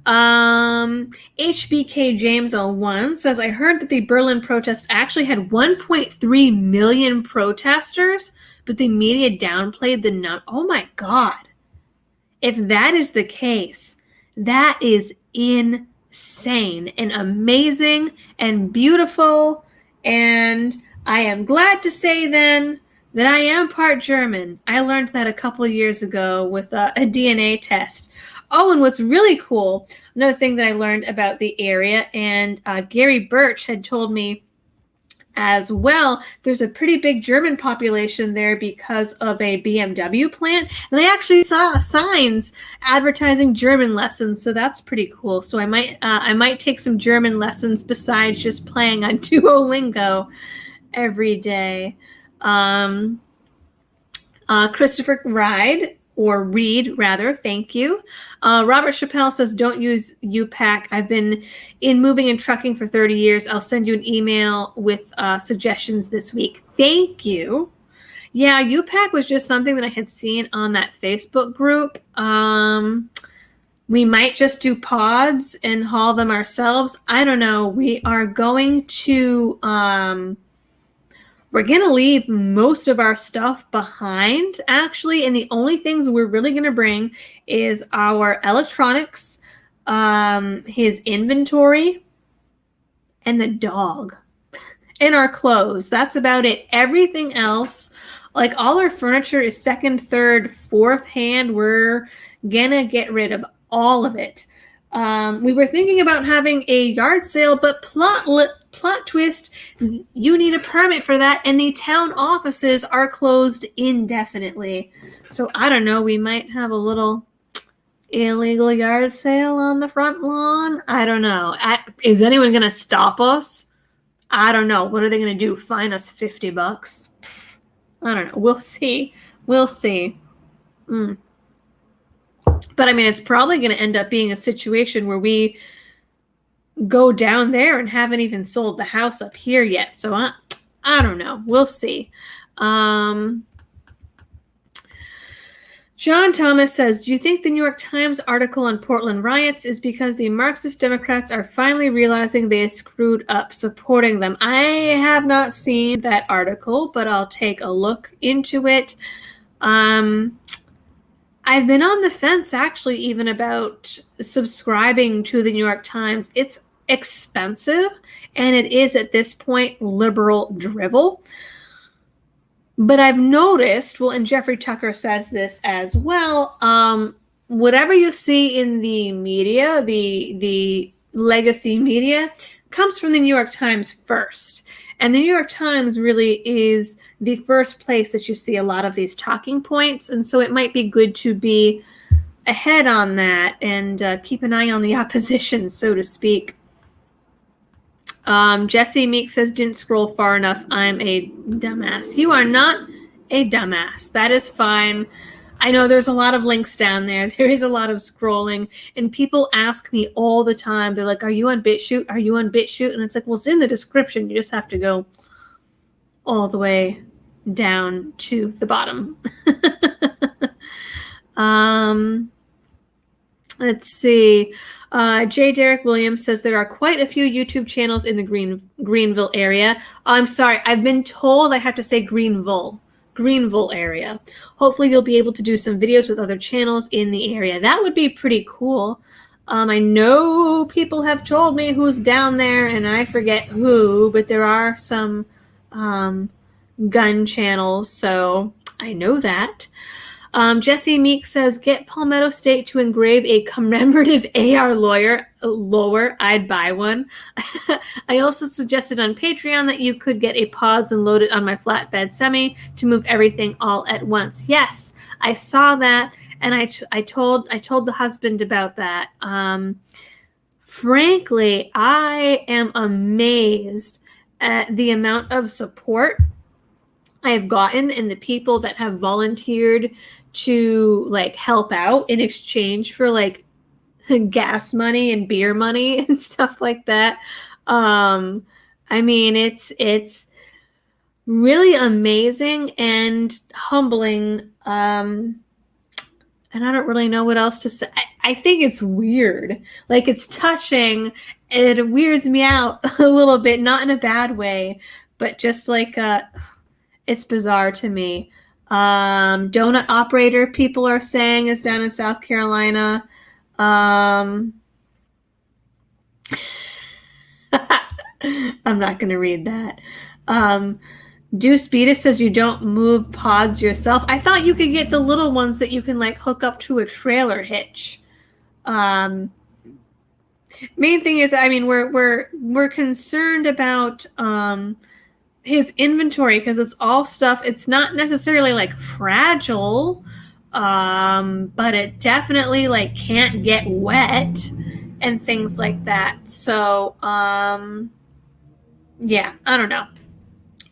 HBK James 01 says, I heard that the Berlin protest actually had 1.3 million protesters, but the media downplayed the number. Oh my God. If that is the case, that is insane and amazing and beautiful. And I am glad to say then that I am part German. I learned that a couple of years ago with a DNA test. Oh, and what's really cool, another thing that I learned about the area, and Gary Birch had told me as well. There's a pretty big German population there because of a BMW plant, and I actually saw signs advertising German lessons, so that's pretty cool. So I might take some German lessons besides just playing on Duolingo every day. Christopher Reed, rather, thank you. Robert Chappelle says, don't use UPAC. I've been in moving and trucking for 30 years. I'll send you an email with suggestions this week. Thank you. Yeah, UPAC was just something that I had seen on that Facebook group. We might just do pods and haul them ourselves. I don't know. We are going to... we're going to leave most of our stuff behind, actually, and the only things we're really going to bring is our electronics, his inventory, and the dog, and our clothes. That's about it. Everything else, like all our furniture is second, third, fourth hand. We're going to get rid of all of it. We were thinking about having a yard sale, but plot twist, you need a permit for that, and the town offices are closed indefinitely. So I don't know, we might have a little illegal yard sale on the front lawn. I don't know. Is anyone going to stop us? I don't know. What are they going to do? Fine us $50? I don't know. We'll see. We'll see. But I mean, it's probably going to end up being a situation where we go down there and haven't even sold the house up here yet. So I don't know. We'll see. John Thomas says, do you think the New York Times article on Portland riots is because the Marxist Democrats are finally realizing they screwed up supporting them? I have not seen that article, but I'll take a look into it. I've been on the fence, actually, even about subscribing to the New York Times. It's expensive, and it is, at this point, liberal drivel. But I've noticed, well, and Jeffrey Tucker says this as well, whatever you see in the media, the legacy media, comes from the New York Times first. And the New York Times really is the first place that you see a lot of these talking points. And so it might be good to be ahead on that and keep an eye on the opposition, so to speak. Jesse Meek says, didn't scroll far enough. I'm a dumbass. You are not a dumbass. That is fine. I know there's a lot of links down there. There is a lot of scrolling. And people ask me all the time. They're like, are you on BitChute? Are you on BitChute? And it's like, well, it's in the description. You just have to go all the way down to the bottom. Let's see. J. Derek Williams says there are quite a few YouTube channels in the Greenville area. I'm sorry. I've been told I have to say Greenville area. Hopefully you'll be able to do some videos with other channels in the area. That would be pretty cool. I know people have told me who's down there, and I forget who, but there are some gun channels, so I know that. Jesse Meek says, get Palmetto State to engrave a commemorative AR lower. I'd buy one. I also suggested on Patreon that you could get a pause and load it on my flatbed semi to move everything all at once. Yes, I saw that, and I told the husband about that. Frankly, I am amazed at the amount of support I have gotten and the people that have volunteered to like help out in exchange for like gas money and beer money and stuff like that. I mean, it's really amazing and humbling. And I don't really know what else to say. I think it's weird. Like, it's touching. It weirds me out a little bit, not in a bad way, but just like it's bizarre to me. Donut Operator, people are saying, is down in South Carolina. I'm not going to read that. Deuce Beatus says you don't move pods yourself. I thought you could get the little ones that you can like hook up to a trailer hitch. Main thing is, I mean, we're concerned about his inventory, because it's all stuff. It's not necessarily like fragile, but it definitely like can't get wet and things like that. So yeah, I don't know.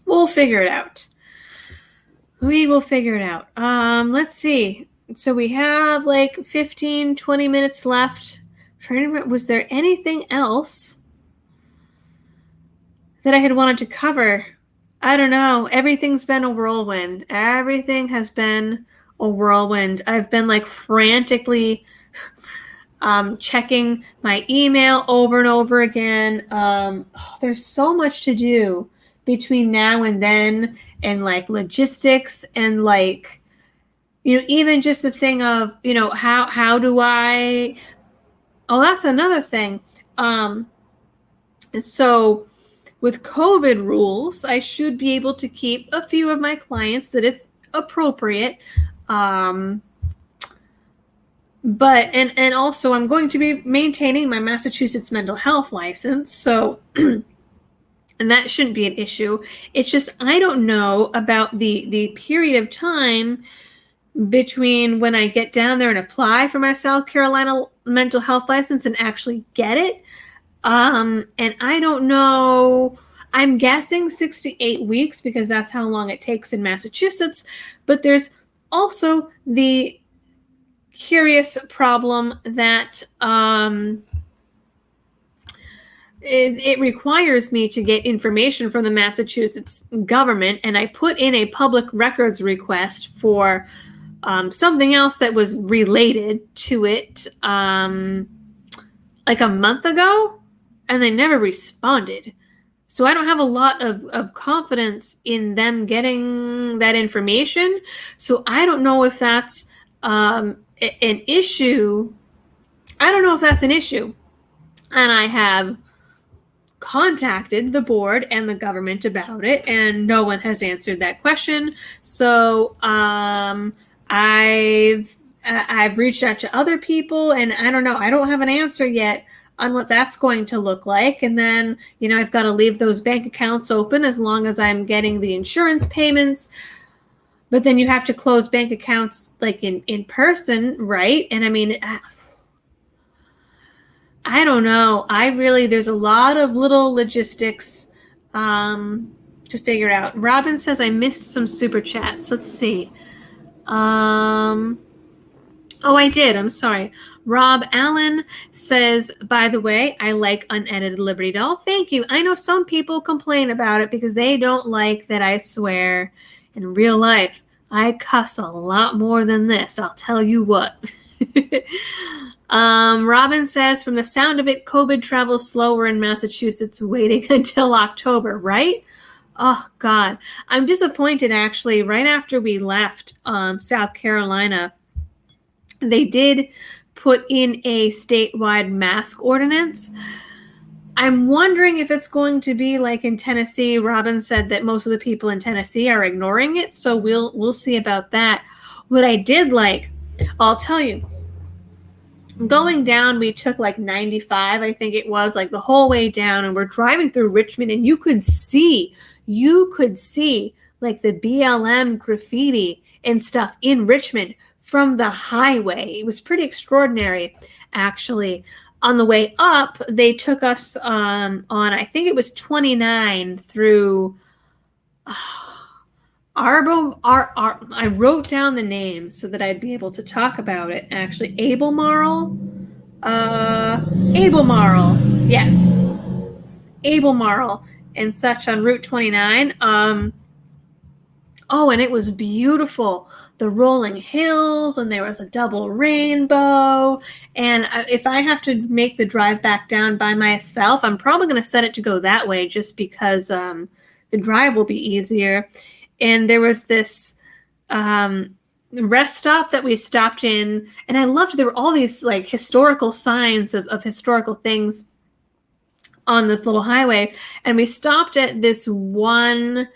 We'll figure it out. We will figure it out. Let's see. So we have like 15, 20 minutes left. Was there anything else that I had wanted to cover? I don't know. Everything's been a whirlwind. Everything has been a whirlwind. I've been like frantically checking my email over and over again. There's so much to do between now and then, and like logistics, and like, even just the thing of, how do I, oh, that's another thing. So with COVID rules, I should be able to keep a few of my clients that it's appropriate. But and also I'm going to be maintaining my Massachusetts mental health license, so and that shouldn't be an issue. It's just I don't know about the period of time between when I get down there and apply for my South Carolina mental health license and actually get it. And I don't know. I'm guessing 6 to 8 weeks, because that's how long it takes in Massachusetts. But there's also the curious problem that it requires me to get information from the Massachusetts government, and I put in a public records request for something else that was related to it like a month ago, and they never responded. So I don't have a lot of confidence in them getting that information. So I don't know if that's an issue. I don't know if that's an issue. And I have contacted the board and the government about it, and no one has answered that question. So I've reached out to other people, and I don't know. I don't have an answer yet on what that's going to look like. And then, I've got to leave those bank accounts open as long as I'm getting the insurance payments. But then you have to close bank accounts like in person, right? And I mean, I don't know. There's a lot of little logistics to figure out. Robin says I missed some super chats. Let's see. Oh, I did. I'm sorry. Rob Allen says, by the way, I like unedited Liberty Doll. Thank you. I know some people complain about it because they don't like that I swear. In real life, I cuss a lot more than this. I'll tell you what. Robin says, from the sound of it, COVID travels slower in Massachusetts, waiting until October, right? Oh, God. I'm disappointed, actually. Right after we left South Carolina, they did put in a statewide mask ordinance. I'm wondering if it's going to be like in Tennessee. Robin said that most of the people in Tennessee are ignoring it, so we'll see about that. What I did like, I'll tell you, going down, we took like 95, I think it was, like the whole way down, and we're driving through Richmond, and you could see like the BLM graffiti and stuff in Richmond from the highway. It was pretty extraordinary, actually. On the way up, they took us on, I think it was 29 through I wrote down the names so that I'd be able to talk about it. Actually, Albemarle, yes, Albemarle and such on Route 29. Oh, and it was beautiful. The rolling hills, and there was a double rainbow. And if I have to make the drive back down by myself, I'm probably going to set it to go that way, just because the drive will be easier. And there was this rest stop that we stopped in, and I loved, there were all these like historical signs of historical things on this little highway. And we stopped at this one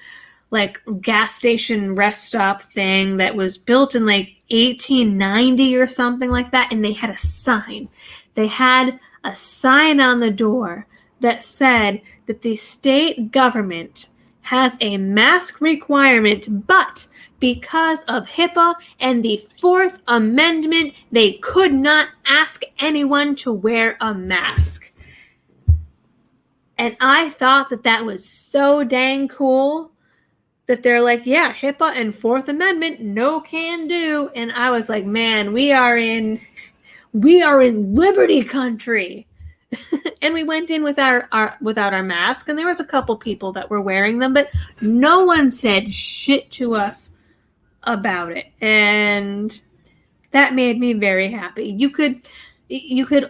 like gas station rest stop thing that was built in like 1890 or something like that. And they had a sign. They had a sign on the door that said that the state government has a mask requirement, but because of HIPAA and the Fourth Amendment, they could not ask anyone to wear a mask. And I thought that that was so dang cool that they're like, yeah, HIPAA and Fourth Amendment, no can do. And I was like, man, we are in liberty country. And we went in without our mask, and there was a couple people that were wearing them, but no one said shit to us about it. And that made me very happy. You could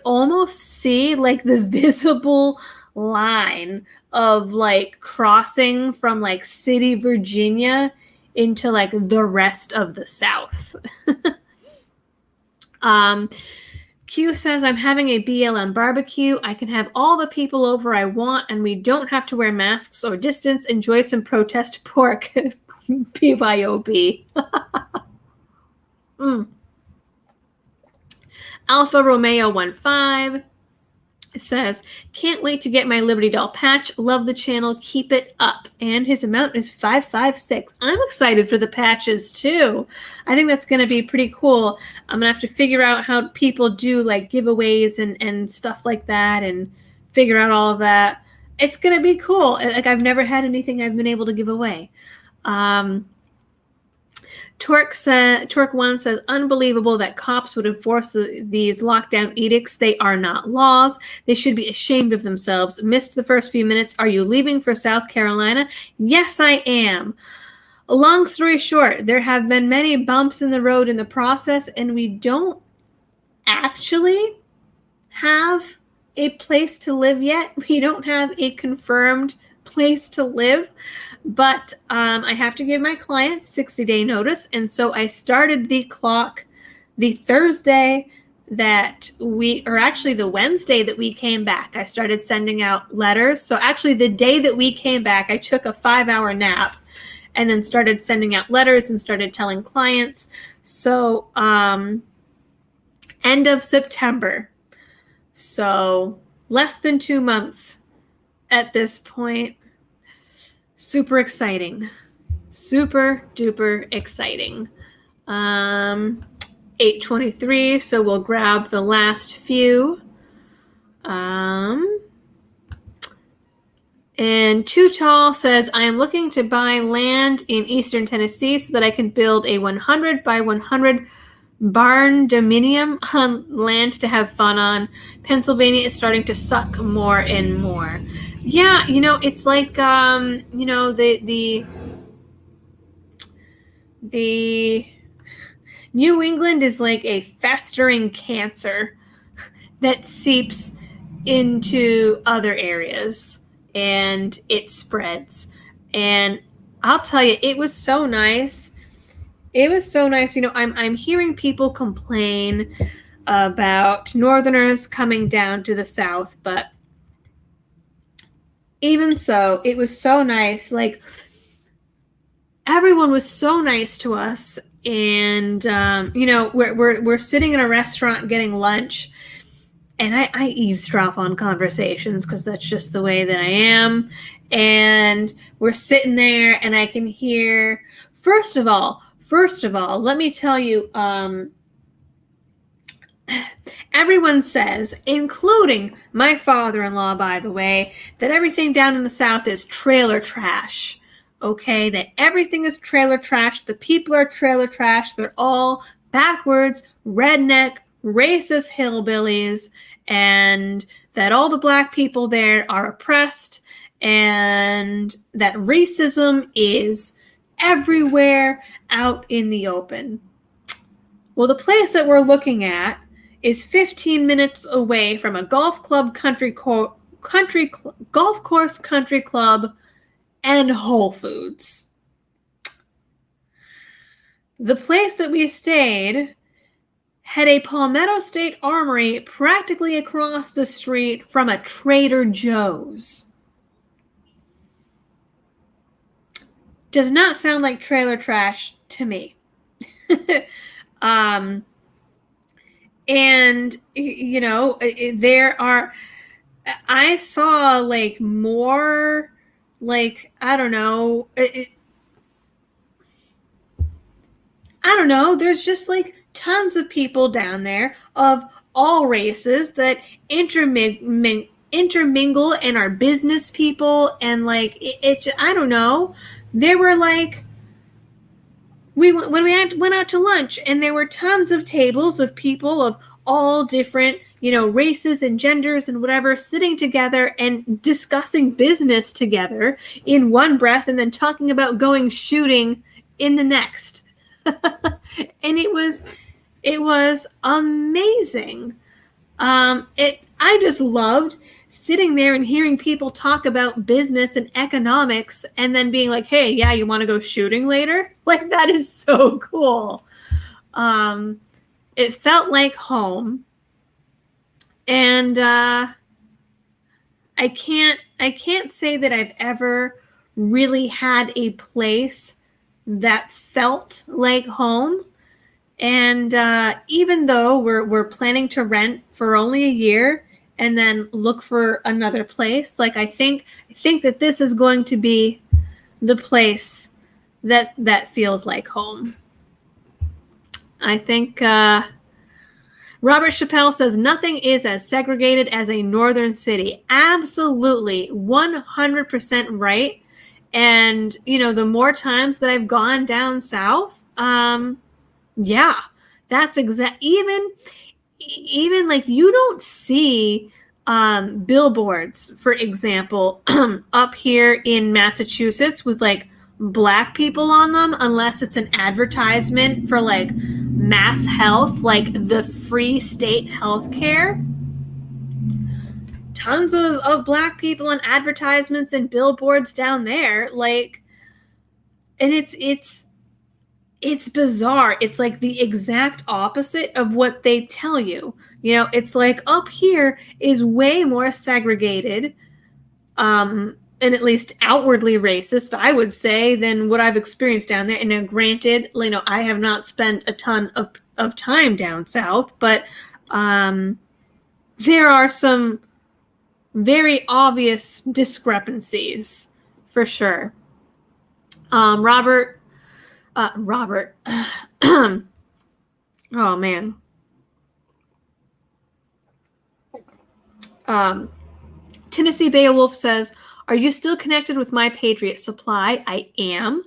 almost see like the visible line of like crossing from like city Virginia into like the rest of the South. Q says, I'm having a BLM barbecue. I can have all the people over I want, and we don't have to wear masks or distance. Enjoy some protest pork. BYOB. Alpha Romeo 15 says, can't wait to get my Liberty Doll patch. Love the channel. Keep it up. And his amount is 556. I'm excited for the patches too. I think that's going to be pretty cool. I'm going to have to figure out how people do like giveaways and stuff like that and figure out all of that. It's going to be cool. Like I've never had anything I've been able to give away. Torque1 says, unbelievable that cops would enforce these lockdown edicts. They are not laws. They should be ashamed of themselves. Missed the first few minutes. Are you leaving for South Carolina? Yes, I am. Long story short, there have been many bumps in the road in the process, and we don't actually have a place to live yet. We don't have a confirmed place to live. But I have to give my clients 60-day notice. And so I started the clock the Thursday that the Wednesday that we came back. I started sending out letters. So actually the day that we came back, I took a 5-hour nap and then started sending out letters and started telling clients. So end of September. So less than 2 months at this point. Super exciting. Super duper exciting. 8:23, so we'll grab the last few. And Too Tall says, I am looking to buy land in eastern Tennessee so that I can build a 100 by 100 barn dominium on land to have fun on. Pennsylvania is starting to suck more and more. Yeah, it's like, the New England is like a festering cancer that seeps into other areas and it spreads. And I'll tell you, it was so nice. It was so nice. I'm hearing people complain about Northerners coming down to the South, but even so, it was so nice. Like, everyone was so nice to us. And, we're sitting in a restaurant getting lunch, and I eavesdrop on conversations because that's just the way that I am. And we're sitting there, and I can hear, first of all, let me tell you, everyone says, including my father-in-law, by the way, that everything down in the South is trailer trash. Okay, that everything is trailer trash. The people are trailer trash. They're all backwards, redneck, racist hillbillies, and that all the black people there are oppressed, and that racism is everywhere out in the open. Well, the place that we're looking at is 15 minutes away from a golf club, country course, country club, and Whole Foods. The place that we stayed had a Palmetto State Armory practically across the street from a Trader Joe's. Does not sound like trailer trash to me. And, there are, I saw like more like, I don't know. I don't know. There's just like tons of people down there of all races that intermingle and are business people, and like I don't know. There were like when we went out to lunch, and there were tons of tables of people of all different, races and genders and whatever, sitting together and discussing business together in one breath, and then talking about going shooting in the next. And it was amazing. I just loved sitting there and hearing people talk about business and economics, and then being like, hey, yeah, you want to go shooting later? Like, that is so cool. It felt like home. And I can't say that I've ever really had a place that felt like home. And even though we're planning to rent for only a year and then look for another place, like I think that this is going to be the place that feels like home. I think Robert Chappelle says nothing is as segregated as a northern city. Absolutely, 100% right. And the more times that I've gone down south, yeah, that's exact. Even like, you don't see billboards, for example, up here in Massachusetts with like Black people on them, unless it's an advertisement for like Mass Health, like the free state healthcare. Tons of Black people on advertisements and billboards down there, like, and it's bizarre. It's like the exact opposite of what they tell you. It's like up here is way more segregated, and at least outwardly racist, I would say, than what I've experienced down there. And now, granted, I have not spent a ton of time down south, but there are some very obvious discrepancies for sure. Robert. Oh, man. Tennessee Beowulf says, are you still connected with My Patriot Supply? I am.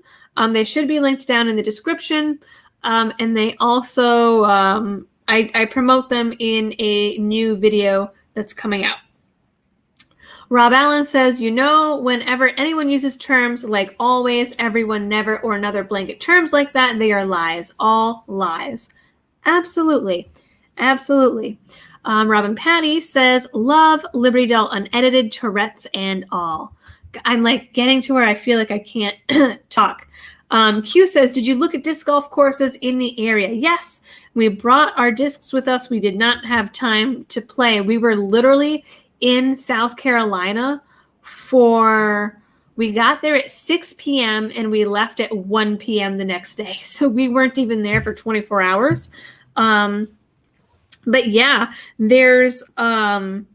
They should be linked down in the description. And they also, I promote them in a new video that's coming out. Rob Allen says, whenever anyone uses terms like always, everyone, never, or another blanket terms like that, they are lies. All lies. Absolutely. Absolutely. Robin Patty says, love Liberty Doll Unedited, Tourette's and all. I'm like getting to where I feel like I can't talk. Q says, did you look at disc golf courses in the area? Yes. We brought our discs with us. We did not have time to play. We were literally in South Carolina we got there at 6 p.m. and we left at 1 p.m. the next day. So we weren't even there for 24 hours. But yeah, there's like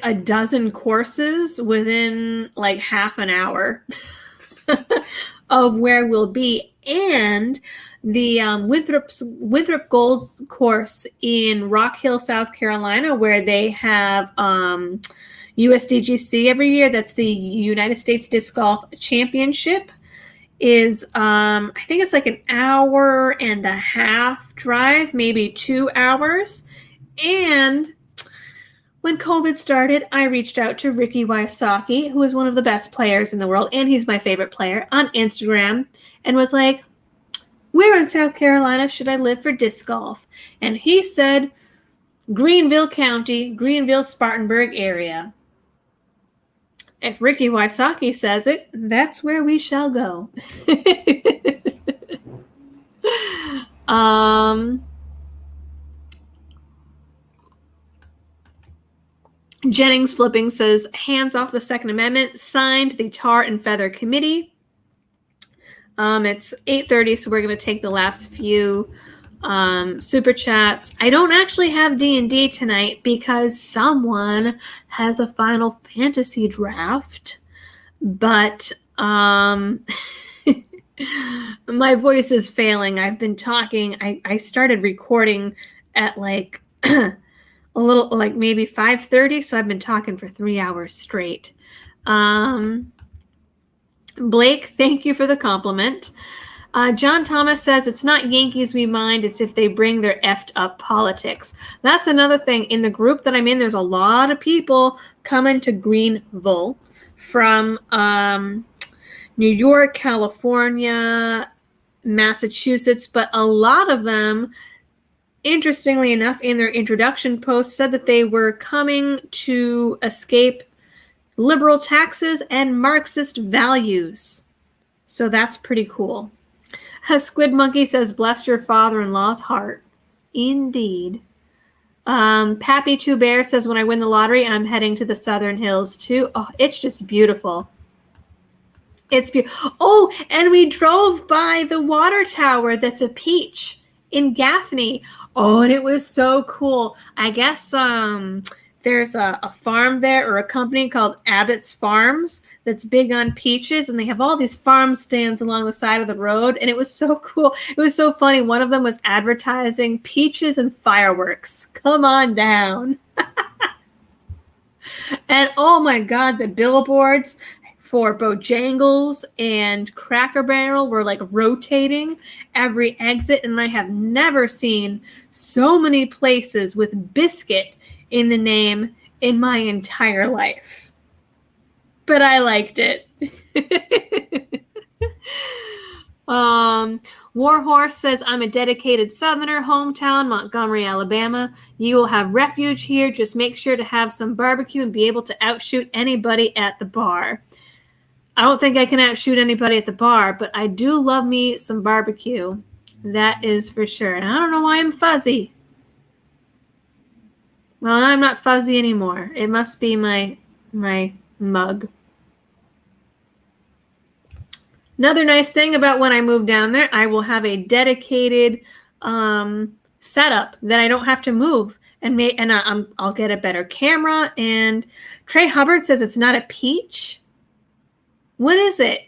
a dozen courses within like half an hour of where we'll be. And the Winthrop Golds course in Rock Hill, South Carolina, where they have USDGC every year, that's the United States Disc Golf Championship, is I think it's like an hour and a half drive, maybe 2 hours. And when COVID started, I reached out to Ricky Wysocki, who is one of the best players in the world, and he's my favorite player, on Instagram, and was like, where in South Carolina should I live for disc golf? And he said, Greenville County, Greenville, Spartanburg area. If Ricky Wysocki says it, that's where we shall go. Jennings Flipping says, hands off the Second Amendment, signed the Tar and Feather Committee. It's 8:30, so we're going to take the last few super chats. I don't actually have D&D tonight because someone has a Final Fantasy draft, but my voice is failing. I've been talking. I started recording at like a little, like maybe 5:30, so I've been talking for 3 hours straight. Blake, thank you for the compliment. John Thomas says, it's not Yankees we mind, it's if they bring their effed up politics. That's another thing. In the group that I'm in, there's a lot of people coming to Greenville from New York, California, Massachusetts, but a lot of them, interestingly enough, in their introduction post, said that they were coming to escape liberal taxes and Marxist values. So that's pretty cool. Squid Monkey says, bless your father-in-law's heart. Indeed. Pappy Two Bear says, when I win the lottery, I'm heading to the Southern Hills too. Oh, it's just beautiful. It's beautiful. Oh, and we drove by the water tower that's a peach in Gaffney. Oh, and it was so cool. I guess there's a farm there, or a company called Abbott's Farms that's big on peaches, and they have all these farm stands along the side of the road, and it was so cool. It was so funny. One of them was advertising peaches and fireworks. Come on down. And oh my God, the billboards for Bojangles and Cracker Barrel were like rotating every exit, and I have never seen so many places with biscuit in the name in my entire life. But I liked it. Warhorse says, I'm a dedicated Southerner, hometown, Montgomery, Alabama. You will have refuge here. Just make sure to have some barbecue and be able to outshoot anybody at the bar. I don't think I can outshoot anybody at the bar, but I do love me some barbecue. That is for sure. And I don't know why I'm fuzzy. Well, I'm not fuzzy anymore. It must be my mug. Another nice thing about when I move down there, I will have a dedicated setup that I don't have to move, and I'll get a better camera. And Trey Hubbard says it's not a peach. What is it?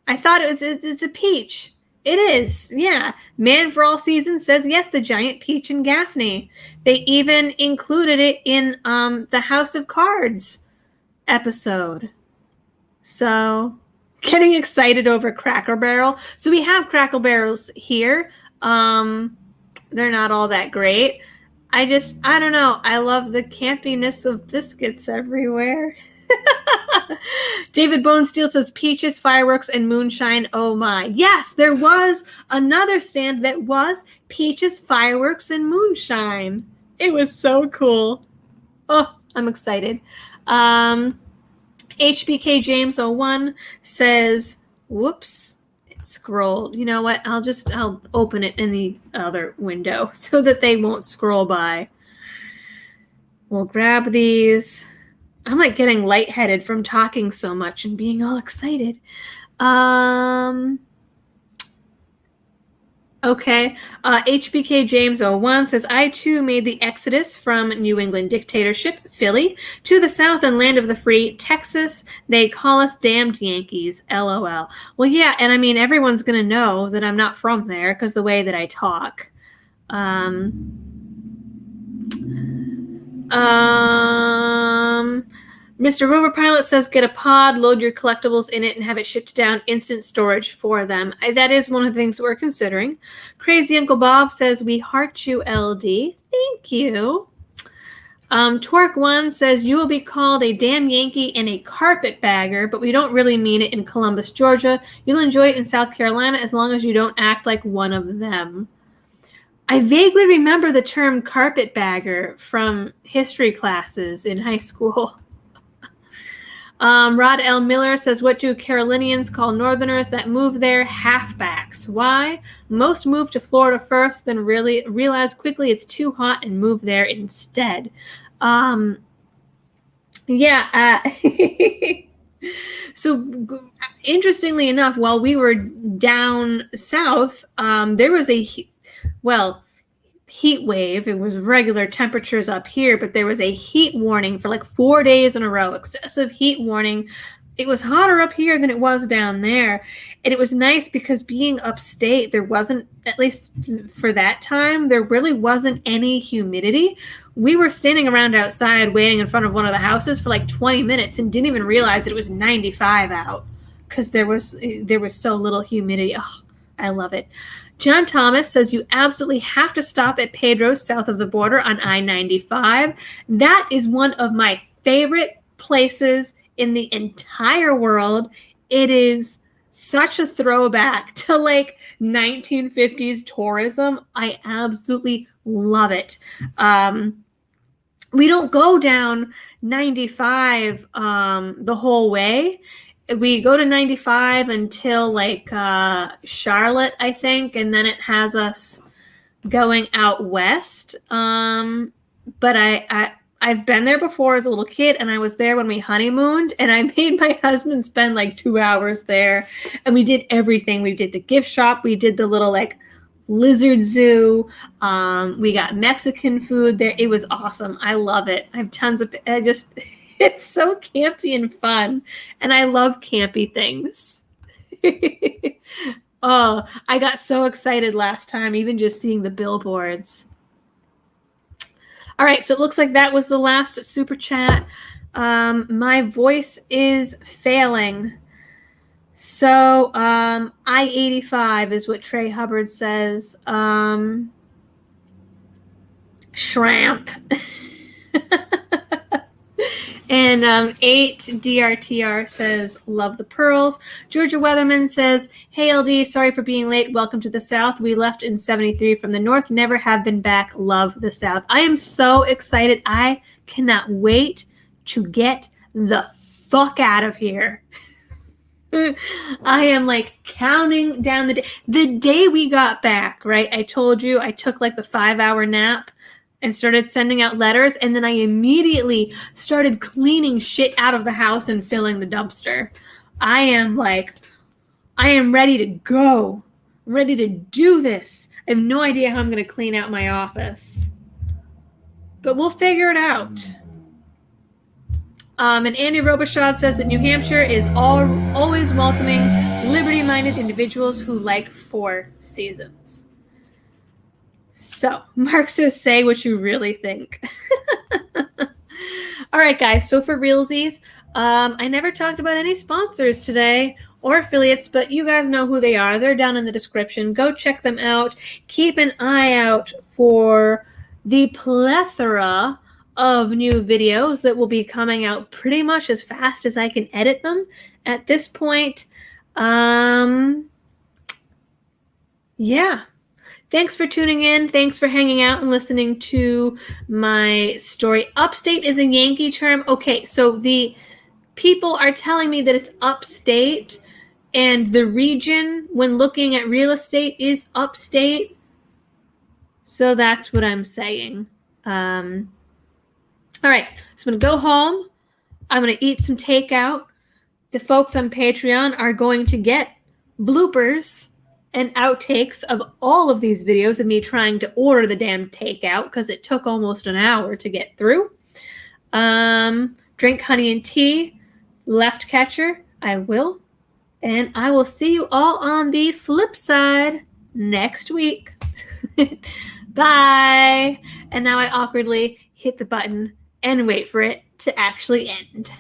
I thought it's a peach. It is, yeah. Man for All Seasons says yes, the giant peach in Gaffney. They even included it in the House of Cards episode. So, getting excited over Cracker Barrel. So we have Cracker Barrels here. They're not all that great. I don't know. I love the campiness of biscuits everywhere. David Bonesteel says peaches, fireworks, and moonshine. Oh my. Yes, there was another stand that was peaches, fireworks, and moonshine. It was so cool. Oh, I'm excited. HBK James 01 says, whoops, it scrolled. You know what? I'll open it in the other window so that they won't scroll by. We'll grab these. I'm like getting lightheaded from talking so much and being all excited. Okay. HBK James 01 says, I too made the exodus from New England dictatorship, Philly, to the South and land of the free, Texas. They call us damned Yankees, LOL. Well, yeah, and I mean, everyone's going to know that I'm not from there because the way that I talk. Mr. Rover Pilot says, get a pod, load your collectibles in it, and have it shipped down instant storage for them. That is one of the things we're considering. Crazy Uncle Bob says, we heart you, LD. Thank you. Twerk1 says, you will be called a damn Yankee and a carpetbagger, but we don't really mean it in Columbus, Georgia. You'll enjoy it in South Carolina as long as you don't act like one of them. I vaguely remember the term carpetbagger from history classes in high school. Rod L. Miller says, what do Carolinians call Northerners that move there? Halfbacks. Why? Most move to Florida first, then really realize quickly it's too hot and move there instead. So interestingly enough, while we were down south, there was heat wave. It was regular temperatures up here, but there was a heat warning for like 4 days in a row, excessive heat warning. It was hotter up here than it was down there. And it was nice because being upstate, there wasn't, at least for that time, there really wasn't any humidity. We were standing around outside waiting in front of one of the houses for like 20 minutes and didn't even realize that it was 95 out because there was so little humidity. Oh, I love it. John Thomas says you absolutely have to stop at Pedro's south of the border on I-95. That is one of my favorite places in the entire world. It is such a throwback to like 1950s tourism. I absolutely love it. We don't go down 95 the whole way. We go to 95 until like Charlotte, I think, and then it has us going out west. But I've been there before as a little kid, and I was there when we honeymooned, and I made my husband spend like 2 hours there, and we did everything. We did the gift shop. We did the little like lizard zoo. We got Mexican food there. It was awesome. I love it. I have tons of, it's so campy and fun, and I love campy things. Oh, I got so excited last time, even just seeing the billboards. All right, so it looks like that was the last super chat. My voice is failing. So I-85 is what Trey Hubbard says. Shrimp. And 8DRTR says, love the pearls. Georgia Weatherman says, hey LD, sorry for being late. Welcome to the South. We left in 73 from the North. Never have been back. Love the South. I am so excited. I cannot wait to get the fuck out of here. I am like counting down the day. The day we got back, right? I told you I took like the 5-hour nap and started sending out letters, and then I immediately started cleaning shit out of the house and filling the dumpster. I am ready to go. I'm ready to do this. I have no idea how I'm going to clean out my office, but we'll figure it out. And Andy Robichaud says that New Hampshire is always welcoming liberty-minded individuals who like 4 seasons. So, Mark says, say what you really think. All right, guys. So for realsies, I never talked about any sponsors today or affiliates, but you guys know who they are. They're down in the description. Go check them out. Keep an eye out for the plethora of new videos that will be coming out pretty much as fast as I can edit them at this point. Yeah. Thanks for tuning in. Thanks for hanging out and listening to my story. Upstate is a Yankee term. Okay, so the people are telling me that it's upstate, and the region, when looking at real estate, is upstate. So that's what I'm saying. All right, so I'm going to go home. I'm going to eat some takeout. The folks on Patreon are going to get bloopers and outtakes of all of these videos of me trying to order the damn takeout because it took almost an hour to get through. Drink honey and tea. Left catcher, I will. And I will see you all on the flip side next week. Bye. And now I awkwardly hit the button and wait for it to actually end.